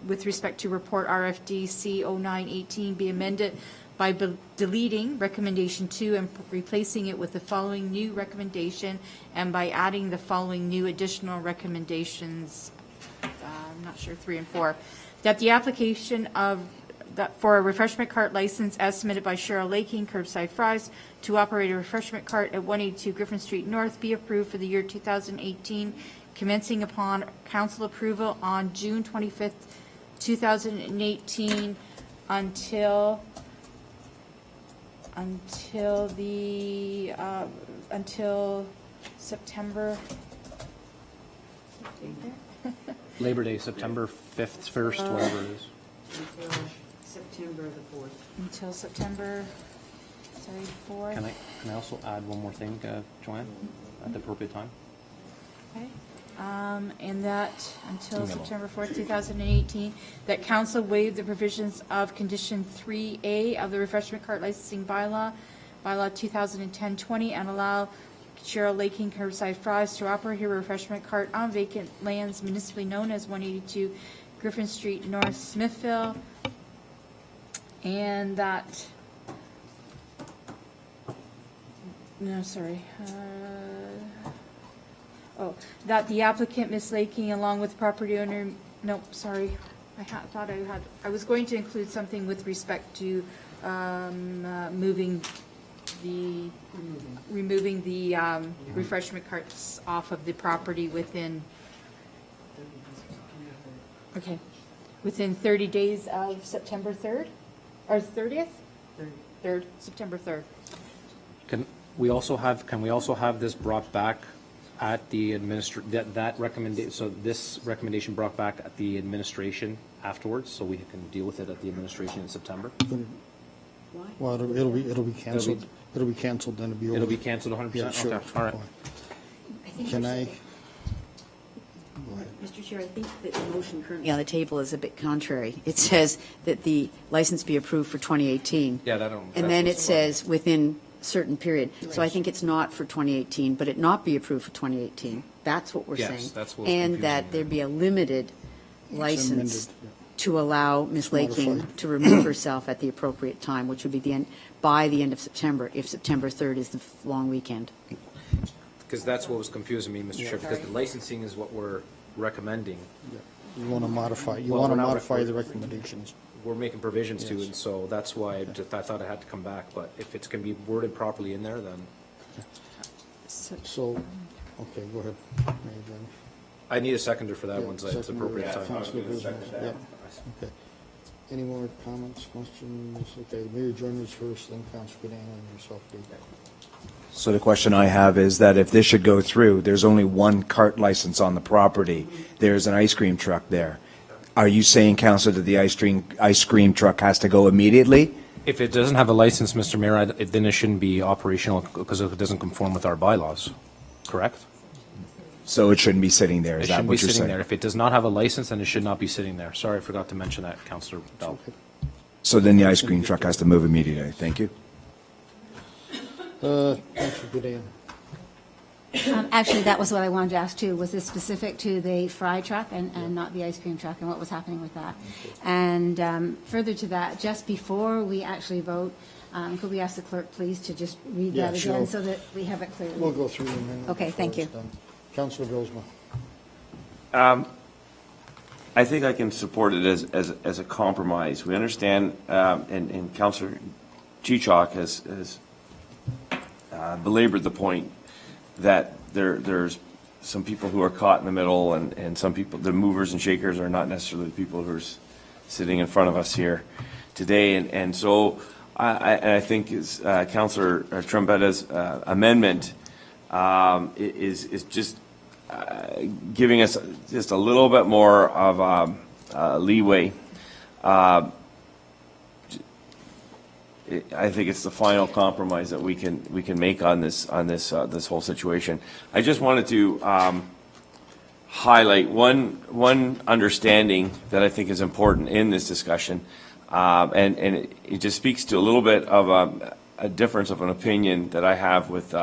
with respect to report RFD C0918, be amended by deleting recommendation 2 and replacing it with the following new recommendation, and by adding the following new additional recommendations, I'm not sure, 3 and 4, that the application for a refreshment cart license as submitted by Cheryl Laking, Curbside Fries, to operate a refreshment cart at 182 Griffin Street North be approved for the year 2018, commencing upon council approval on June 25th, 2018, until September. Labor Day, September 5th, 1st, whatever it is. Until September the 4th. Until September, 4th. Can I also add one more thing, Joanne, at the appropriate time? Okay. And that until Email. September 4th, 2018, that council waive the provisions of condition 3A of the refreshment cart licensing bylaw 2010-20, and allow Cheryl Laking, Curbside Fries, to operate her refreshment cart on vacant lands municipally known as 182 Griffin Street North, Smithville, and that, that the applicant, Ms. Laking, along with property owner, I was going to include something with respect to removing the refreshment carts off of the property within, okay. Within 30 days of September 3rd, or 30th? 3rd, September 3rd. Can we also have this brought back at the that recommendation, so this recommendation brought back at the administration afterwards, so we can deal with it at the administration in September? Well, it'll be canceled. It'll be canceled, then it'll be over. It'll be canceled 100%? Yeah, sure. Okay, all right. Can I? Go ahead. Mr. Chair, I think that the motion currently on the table is a bit contrary. It says that the license be approved for 2018. Yeah, that don't. And then it says within a certain period. So I think it's not for 2018, but it not be approved for 2018. That's what we're Yes, saying. that's what's And confusing that me. there be a limited license amended, yeah. to allow Ms. Laking modified. to remove herself at the appropriate time, which would be by the end of September, if September 3rd is the long weekend. Because that's what was confusing me, Mr. Chair, because the licensing is what we're recommending. You want to modify, you Well, want to we're not modify the recommendations. We're making provisions to, Yes. and so that's why I thought it had to come back, but if it's going to be worded properly in there, then So, okay, go ahead. Mary Jane. I need a seconder for that Yeah, one, so it's second, appropriate yeah, time. Councilor Guzman. Yeah, okay. Any more comments, questions? Okay, Mayor Joiners first, then Councilor Cadan, and yourself, Dave. So the question I have is that if this should go through, there's only one cart license on the property. There's an ice cream truck there. Are you saying, Councilor, that the ice cream truck has to go immediately? If it doesn't have a license, Mr. Mayor, then it shouldn't be operational because it doesn't conform with our bylaws, correct? So it shouldn't be sitting there, It is that shouldn't be what you're sitting saying? there. If it does not have a license, then it should not be sitting there. Sorry, I forgot to mention that, Councillor Bell. So then the ice cream truck has to move immediately. Thank you. Councilor Cadan. Actually, that was what I wanted to ask too. Was this specific to the fry truck and not the ice cream truck, and what was happening with that? And further to that, just before we actually vote, could we ask the clerk, please, to just read Yeah, that sure. again so that we have it clearly? We'll go through them. then Okay, thank before it's you. done. Councilor Bilsma. I think I can support it as a compromise. We understand, and Councillor Chichok has belabored the point that there's some people who are caught in the middle, and some people, the movers and shakers are not necessarily the people who are sitting in front of us here today. And so I think Councillor Trombetta's amendment is just giving us just a little bit more of leeway. I think it's the final compromise that we can make on this whole situation. I just wanted to highlight one understanding that I think is important in this discussion, and it just speaks to a little bit of a difference of an opinion that I have with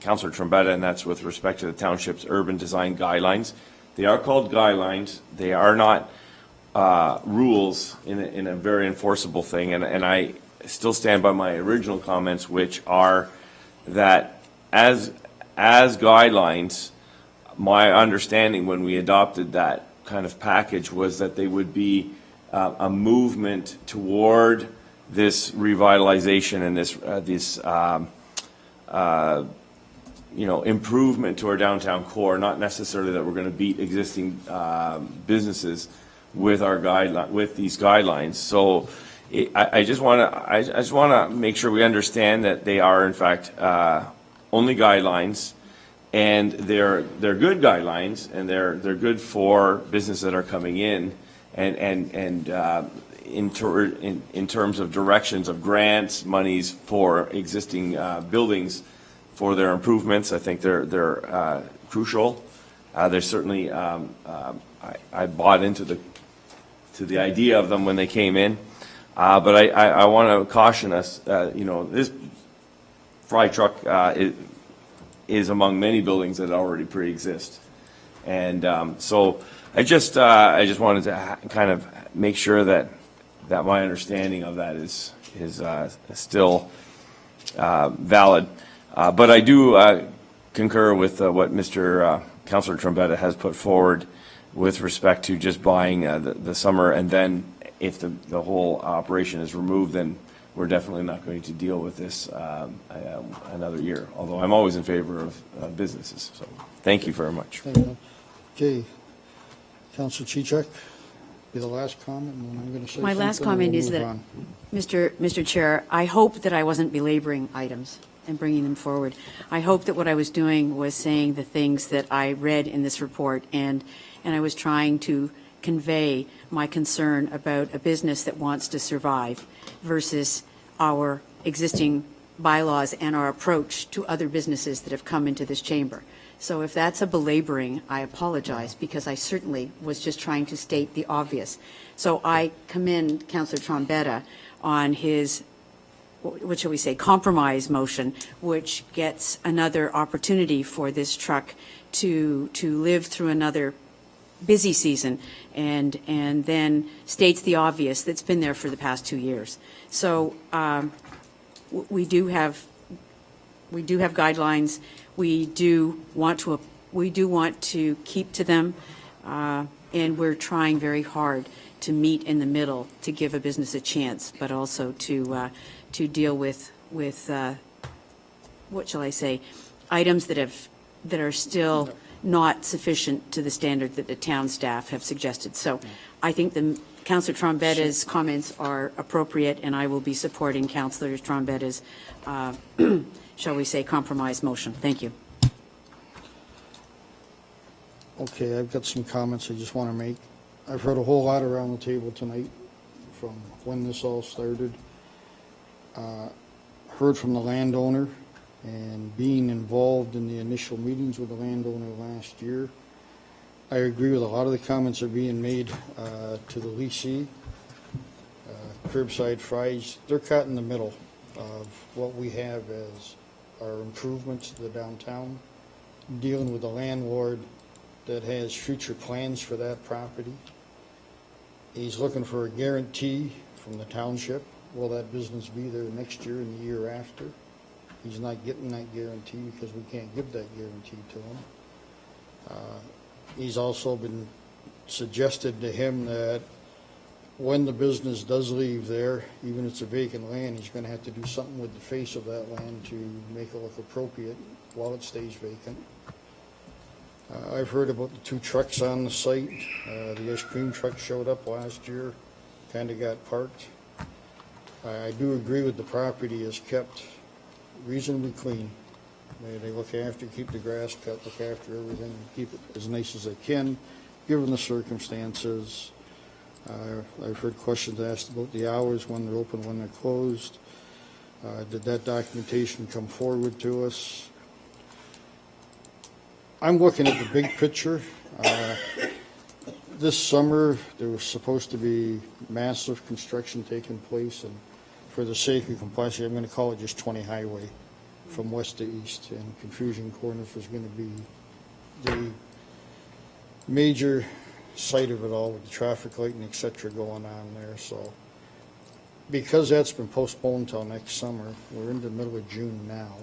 Councillor Trombetta, and that's with respect to the township's urban design guidelines. They are called guidelines. They are not rules in a very enforceable thing, and I still stand by my original comments, which are that as guidelines, my understanding when we adopted that kind of package was that they would be a movement toward this revitalization and this improvement to our downtown core, not necessarily that we're going to beat existing businesses with these guidelines. So I just want to make sure we understand that they are in fact only guidelines, and they're good guidelines, and they're good for businesses that are coming in, and in terms of directions of grants, monies for existing buildings for their improvements. I think they're crucial. They're certainly I bought into the idea of them when they came in. But I want to caution us, this fry truck is among many buildings that already pre-exist. And so I just wanted to kind of make sure that my understanding of that is still valid. But I do concur with what Mr. Councillor Trombetta has put forward with respect to just buying the summer, and then if the whole operation is removed, then we're definitely not going to deal with this another year, although I'm always in favor of businesses. So thank you very much. Thank you. Okay. Councilor Chichak. Be the last comment, and then I'm going to say My last something, and comment we'll is move that, on. Mr. Chair, I hope that I wasn't belaboring items and bringing them forward. I hope that what I was doing was saying the things that I read in this report, and I was trying to convey my concern about a business that wants to survive versus our existing bylaws and our approach to other businesses that have come into this chamber. So if that's a belaboring, I apologize, because I certainly was just trying to state the obvious. So I commend Councillor Trombetta on his, what shall we say, compromise motion, which gets another opportunity for this truck to live through another busy season, and then states the obvious that's been there for the past 2 years. So we do have guidelines. We do want to keep to them, and we're trying very hard to meet in the middle to give a business a chance, but also to deal with what shall I say, items that are still not sufficient to the standard that the town staff have suggested. So I think Councillor Trombetta's comments are appropriate, and I will be supporting Councillor Trombetta's, shall we say, compromise motion. Thank you. Okay, I've got some comments I just want to make. I've heard a whole lot around the table tonight from when this all started. Heard from the landowner, and being involved in the initial meetings with the landowner last year, I agree with a lot of the comments that are being made to the leasing. Curbside fries, they're caught in the middle of what we have as our improvements to the downtown, dealing with a landlord that has future plans for that property. He's looking for a guarantee from the township. Will that business be there next year and the year after? He's not getting that guarantee because we can't give that guarantee to him. He's also been suggested to him that when the business does leave there, even if it's a vacant land, he's going to have to do something with the face of that land to make it look appropriate while it stays vacant. I've heard about the 2 trucks on the site. The ice cream truck showed up last year, kind of got parked. I do agree with the property is kept reasonably clean. They look after, keep the grass cut, look after everything, keep it as nice as they can, given the circumstances. I've heard questions asked about the hours, when they're open, when they're closed. Did that documentation come forward to us? I'm looking at the big picture. This summer, there was supposed to be massive construction taking place, and for the sake of complexity, I'm going to call it just 20 Highway from west to east, and Confusion Corners was going to be the major site of it all, with the traffic light and et cetera going on there. So because that's been postponed till next summer, we're in the middle of June now.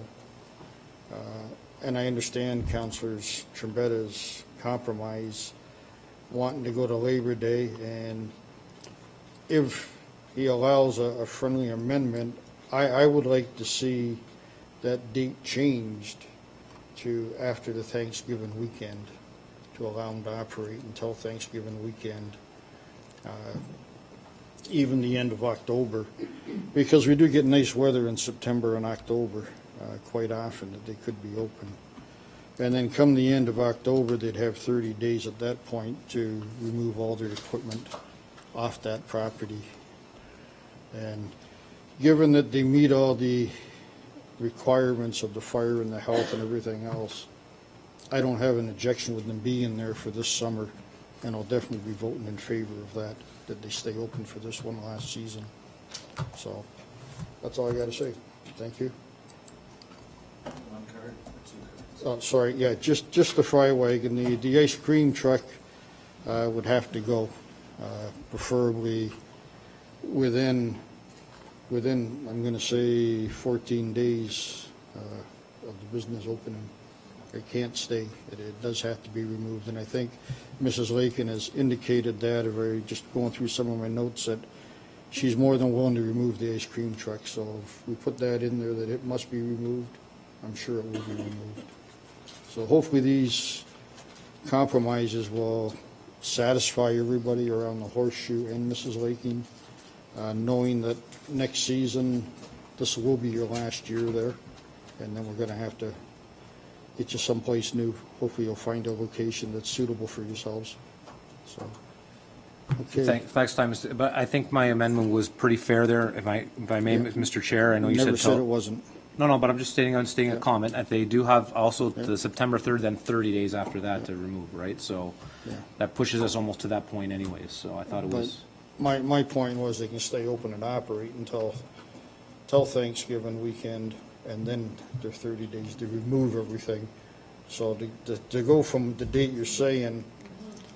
And I understand Councillors Trombetta's compromise, wanting to go to Labor Day, and if he allows a friendly amendment, I would like to see that date changed to after the Thanksgiving weekend, to allow them to operate until Thanksgiving weekend, even the end of October, because we do get nice weather in September and October quite often, that they could be open. And then come the end of October, they'd have 30 days at that point to remove all their equipment off that property. And given that they meet all the requirements of the fire and the health and everything else, I don't have an objection with them being there for this summer, and I'll definitely be voting in favor of that they stay open for this one last season. So that's all I got to say. Thank you. Oh, sorry, yeah, just the fry wagon. The ice cream truck would have to go, preferably within, I'm going to say 14 days of the business opening. It can't stay. It does have to be removed. And I think Mrs. Lakin has indicated that, or just going through some of my notes, that she's more than willing to remove the ice cream truck. So if we put that in there, that it must be removed, I'm sure it will be removed. So hopefully these compromises will satisfy everybody around the Horseshoe and Mrs. Laking, knowing that next season, this will be your last year there, and then we're going to have to get you someplace new. Hopefully you'll find a location that's suitable for yourselves. So, okay. Thanks, Tom. But I think my amendment was pretty fair there, if I may, Mr. Chair. I know you said. Never said it wasn't. No, but I'm just stating a comment, that they do have also the September 3rd, then 30 days after that to remove, right? So Yeah. that pushes us almost to that point anyways, so I thought it was. My point was they can stay open and operate until Thanksgiving weekend, and then they're 30 days to remove everything. So to go from the date you're saying,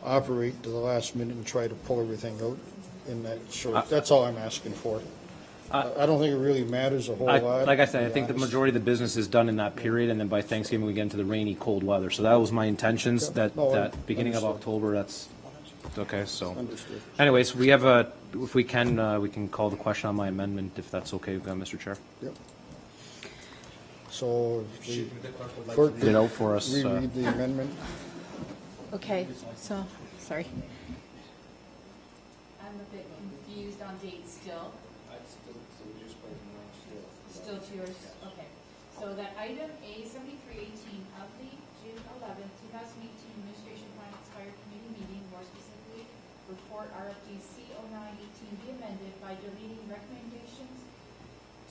operate to the last minute and try to pull everything out in that short, that's all I'm asking for. I don't think it really matters a whole lot. Like I said, to I be think the honest. majority of the business is done in that period, and then by Thanksgiving, we get into the rainy, cold weather. So that was my intentions, Yeah. No, that beginning of understood. October, that's, okay, so. Understood. Anyways, if we can call the question on my amendment, if that's okay, Mr. Chair. Yep. So the clerk Read it out for us. reread the amendment. Okay, so, sorry. I'm a bit confused on dates still. Still to yours, okay. So that item A 7318 of the June 11th, 2018 Administration Finance Fire Committee meeting, more specifically, report RFD C0918 be amended by deleting recommendations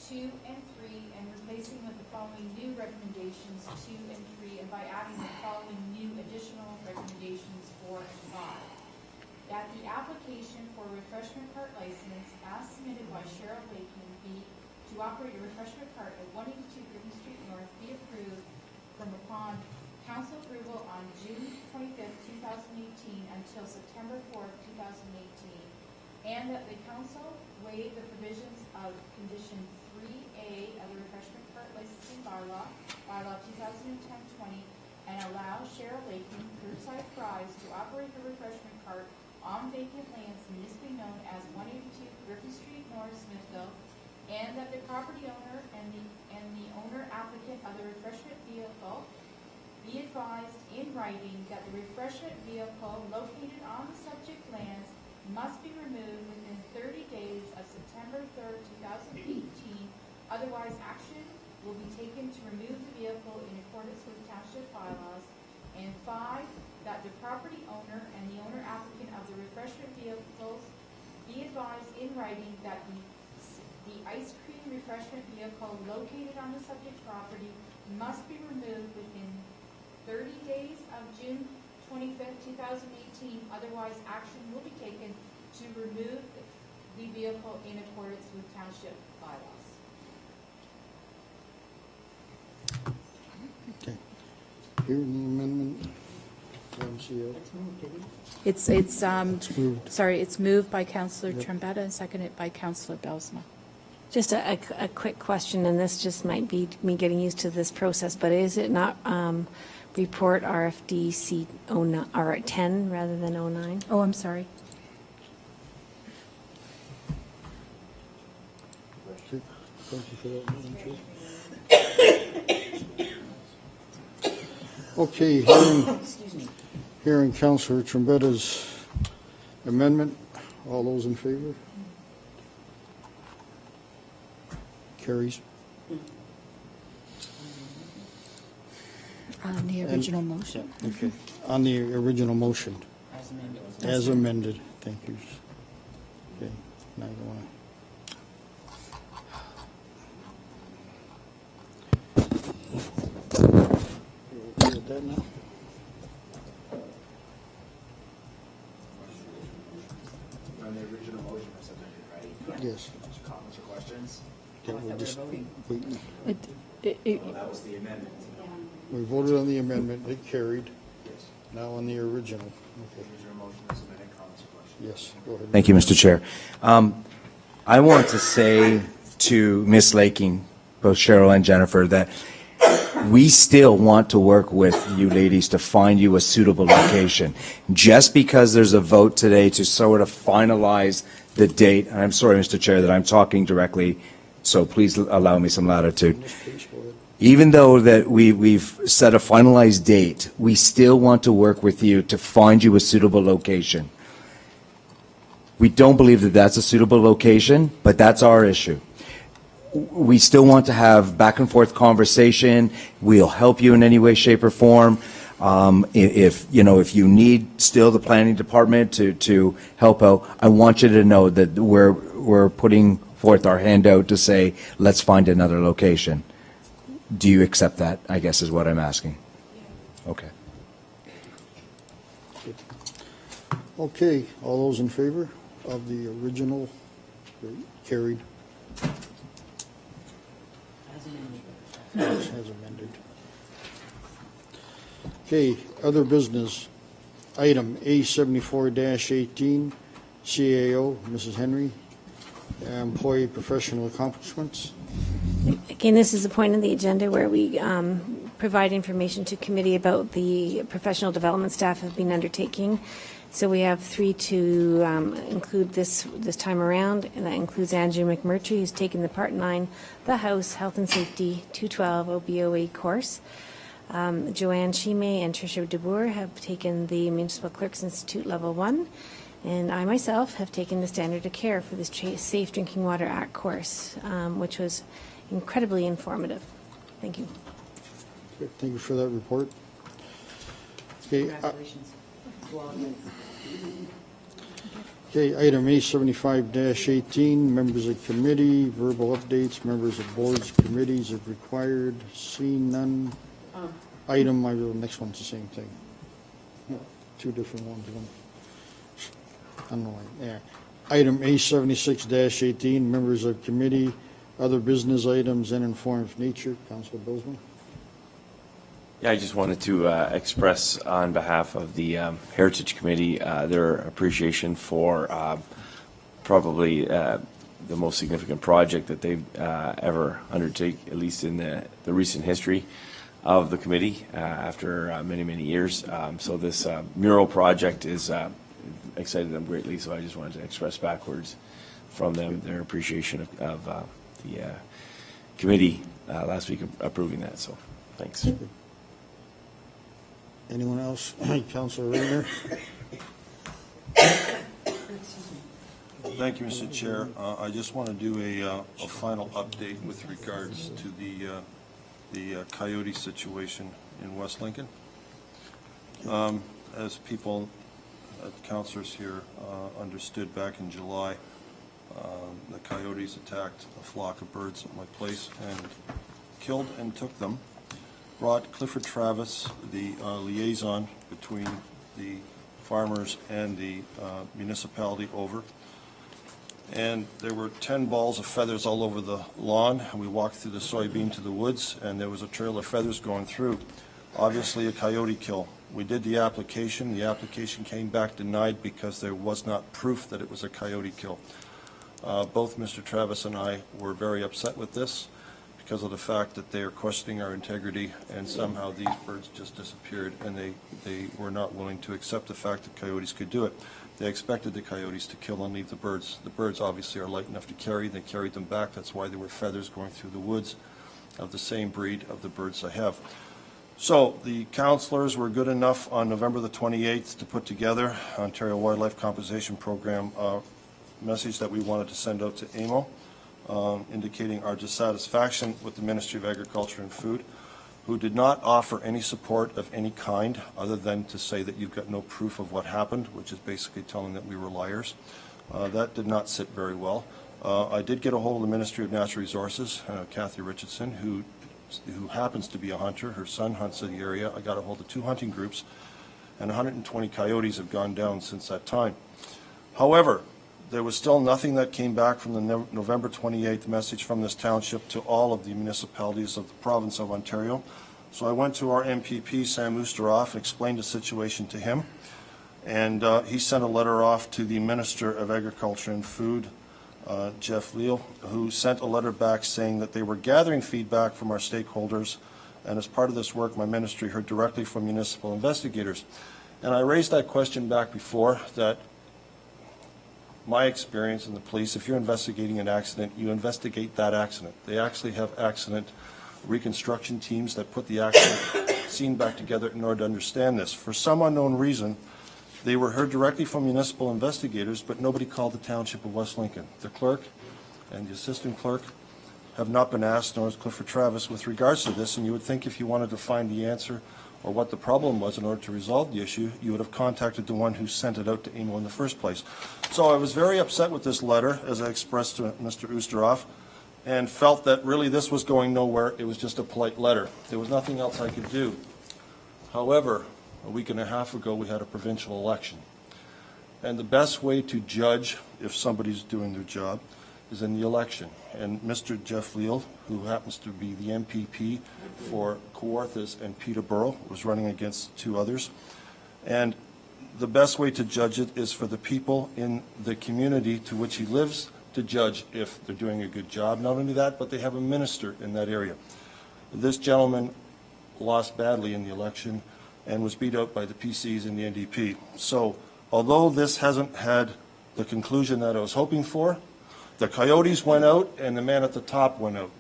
2 and 3 and replacing with the following new recommendations 2 and 3, and by adding the following new additional recommendations 4 and 5. That the application for refreshment cart license as submitted by Cheryl Lakin be to operate a refreshment cart at 182 Griffin Street North be approved from upon council approval on June 25th, 2018 until September 4th, 2018, and that the council waive the provisions of condition 3A of the refreshment cart licensing bylaw 2010-20, and allow Cheryl Lakin, Curbside Fries, to operate the refreshment cart on vacant lands municipally known as 182 Griffin Street North, Smithville, and that the property owner and the owner applicant of the refreshment vehicle be advised in writing that the refreshment vehicle located on the subject lands must be removed within 30 days of September 3rd, 2018. Otherwise, action will be taken to remove the vehicle in accordance with township bylaws. And 5, that the property owner and the owner applicant of the refreshment vehicles be advised in writing that the ice cream refreshment vehicle located on the subject property must be removed within 30 days of June 25th, 2018. Otherwise, action will be taken to remove the vehicle in accordance with township bylaws. Okay. Hearing the amendment. MCO. It's moved. sorry, it's moved by Councillor Trombetta and seconded by Councillor Belsma. Just a quick question, and this just might be me getting used to this process, but is it not report RFD C09 or 10 rather than 09? Oh, I'm sorry. Thank you for that, Madam Chair. Okay, hearing Councillor Trombetta's amendment. All those in favor? Carries. On the original motion. Okay. On the original motion. As amended. Thank you. Okay, now you want to. You okay with that now? On the original motion was amended, right? Yes. Comments or questions? Okay, we're just waiting. Well, that was the amendment. We voted on the amendment, it carried. Now on the original. The Okay. original motion was amended, comments or questions? Yes, go ahead. Thank you, Mr. Chair. I want to say to Ms. Laking, both Cheryl and Jennifer, that we still want to work with you ladies to find you a suitable location. Just because there's a vote today to sort of finalize the date, and I'm sorry, Mr. Chair, that I'm talking directly, so please allow me some latitude. In this case, go ahead. Even though that we've set a finalized date, we still want to work with you to find you a suitable location. We don't believe that that's a suitable location, but that's our issue. We still want to have back and forth conversation. We'll help you in any way, shape, or form. If you need still the planning department to help out, I want you to know that we're putting forth our hand out to say, let's find another location. Do you accept that, I guess is what I'm asking? Okay. Okay, all those in favor of the original? Carried. As amended. Okay, other business. Item A74-18, CAO, Mrs. Henry, employee professional accomplishments. Again, this is a point on the agenda where we provide information to committee about the professional development staff have been undertaking. So we have 3 to include this time around, and that includes Andrew McMurtry, who's taken the Part 9, the House Health and Safety 212 OBOA course. Joanne Chime and Tricia DeBoer have taken the Municipal Clerks Institute Level 1, and I myself have taken the Standard of Care for this Safe Drinking Water Act course, which was incredibly informative. Thank you. Okay, thank you for that report. Okay, Congratulations. okay, item A75-18, members of committee, verbal updates, members of boards, committees if required. Seeing none. Item, the next one's the same thing. No, 2 different ones. I don't know why. Yeah. Item A76-18, members of committee, other business items and informative nature. Councilor Bilsma. Yeah, I just wanted to express on behalf of the Heritage Committee their appreciation for probably the most significant project that they've ever undertake, at least in the recent history of the committee after many, many years. So this mural project is excited them greatly, so I just wanted to express backwards from them their appreciation of the committee last week approving that, so thanks. Anyone else? Councilor Rayner. Thank you, Mr. Chair. I just want to do a final update with regards to the coyote situation in West Lincoln. As people, councilors here understood back in July, the coyotes attacked a flock of birds at my place and killed and took them. Brought Clifford Travis, the liaison between the farmers and the municipality, over. And there were 10 balls of feathers all over the lawn. And we walked through the soybean to the woods, and there was a trail of feathers going through. Obviously a coyote kill. We did the application. The application came back denied because there was not proof that it was a coyote kill. Both Mr. Travis and I were very upset with this, because of the fact that they are questioning our integrity, and somehow these birds just disappeared, and they were not willing to accept the fact that coyotes could do it. They expected the coyotes to kill and leave the birds. The birds obviously are light enough to carry. They carried them back. That's why there were feathers going through the woods of the same breed of the birds I have. So the councillors were good enough on November the 28th to put together Ontario Wildlife Compensation Program message that we wanted to send out to AMO. Indicating our dissatisfaction with the Ministry of Agriculture and Food, who did not offer any support of any kind other than to say that you've got no proof of what happened, which is basically telling that we were liars. That did not sit very well. I did get a hold of the Ministry of Natural Resources, Kathy Richardson, who happens to be a hunter. Her son hunts in the area. I got a hold of 2 hunting groups, and 120 coyotes have gone down since that time. However, there was still nothing that came back from the November 28th message from this township to all of the municipalities of the province of Ontario. So I went to our MPP, Sam Oosteroff, and explained the situation to him. And he sent a letter off to the Minister of Agriculture and Food, Jeff Leal, who sent a letter back saying that they were gathering feedback from our stakeholders. And as part of this work, my ministry heard directly from municipal investigators. And I raised that question back before, that my experience in the police, if you're investigating an accident, you investigate that accident. They actually have accident reconstruction teams that put the actual scene back together in order to understand this. For some unknown reason, they were heard directly from municipal investigators, but nobody called the Township of West Lincoln. The clerk and the assistant clerk have not been asked, nor has Clifford Travis, with regards to this, and you would think if you wanted to find the answer or what the problem was in order to resolve the issue, you would have contacted the one who sent it out to AMO in the first place. So I was very upset with this letter, as I expressed to Mr. Oosterhoff, and felt that really this was going nowhere. It was just a polite letter. There was nothing else I could do. However, a week and a half ago, we had a provincial election. And the best way to judge if somebody's doing their job is in the election. And Mr. Jeff Leal, who happens to be the MPP for Kawarthas and Peterborough, was running against two others. And the best way to judge it is for the people in the community to which he lives to judge if they're doing a good job. Not only that, but they have a minister in that area. This gentleman lost badly in the election and was beat out by the PCs and the NDP. So although this hasn't had the conclusion that I was hoping for, the Coyotes went out and the man at the top went out.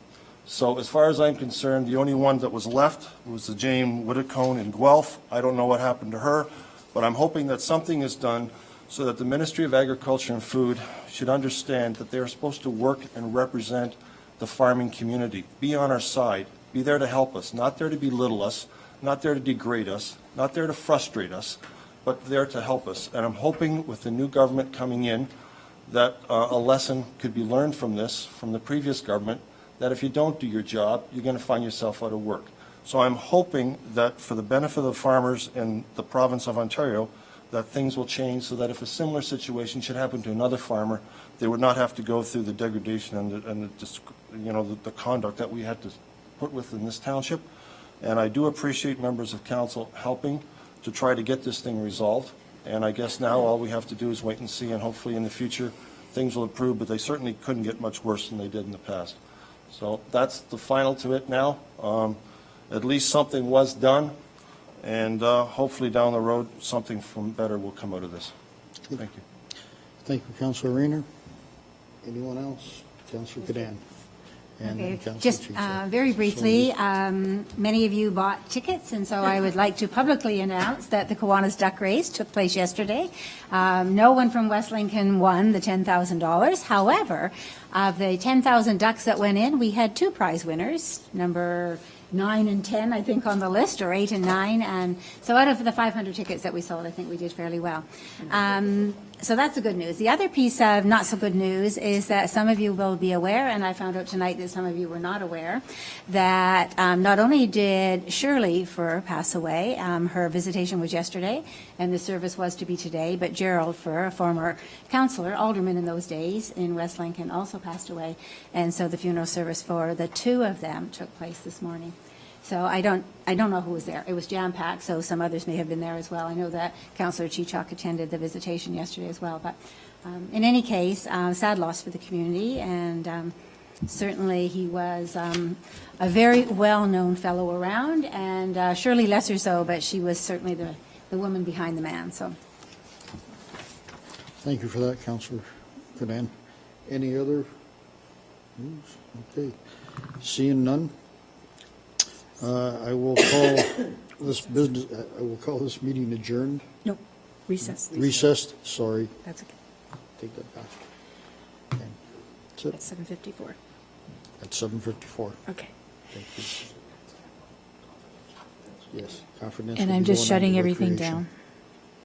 So as far as I'm concerned, the only one that was left was the Jane Whitacone in Guelph. I don't know what happened to her, but I'm hoping that something is done so that the Ministry of Agriculture and Food should understand that they're supposed to work and represent the farming community, be on our side, be there to help us, not there to belittle us, not there to degrade us, not there to frustrate us, but there to help us. And I'm hoping with the new government coming in that a lesson could be learned from this, from the previous government, that if you don't do your job, you're going to find yourself out of work. So I'm hoping that for the benefit of the farmers in the province of Ontario, that things will change so that if a similar situation should happen to another farmer, they would not have to go through the degradation and the conduct that we had to put with in this township. And I do appreciate members of council helping to try to get this thing resolved. And I guess now all we have to do is wait and see, and hopefully in the future things will improve, but they certainly couldn't get much worse than they did in the past. So that's the final to it now. At least something was done, and hopefully down the road something from better will come out of this. Thank you. Thank you, Councillor Rayner. Anyone else? Councillor Cadan. And Okay, Councillor just Chicha. very briefly, many of you bought tickets, and so I would like to publicly announce that the Kiwanis Duck Race took place yesterday. No one from West Lincoln won the $10,000. However, of the 10,000 ducks that went in, we had two prize winners, number 9 and 10, I think, on the list, or 8 and 9. And so out of the 500 tickets that we sold, I think we did fairly well. So that's the good news. The other piece of not so good news is that some of you will be aware, and I found out tonight that some of you were not aware, that not only did Shirley Fur pass away, her visitation was yesterday, and the service was to be today, but Gerald Fur, a former councillor, alderman in those days in West Lincoln, also passed away. And so the funeral service for the two of them took place this morning. So I don't know who was there. It was jam-packed, so some others may have been there as well. I know that Councillor Chichok attended the visitation yesterday as well. But in any case, sad loss for the community, and certainly he was a very well-known fellow around, and Shirley lesser so, but she was certainly the woman behind the man. So Thank you for that, Councillor Cadan. Any other news? Okay. Seeing none, I will call this meeting adjourned. Nope, recess. Recessed, sorry, That's okay. take that back. Okay. That's it, At 7:54. at 7:54. Okay. Thank you. Yes, confidential. And I'm be just going on shutting to everything recreation. down.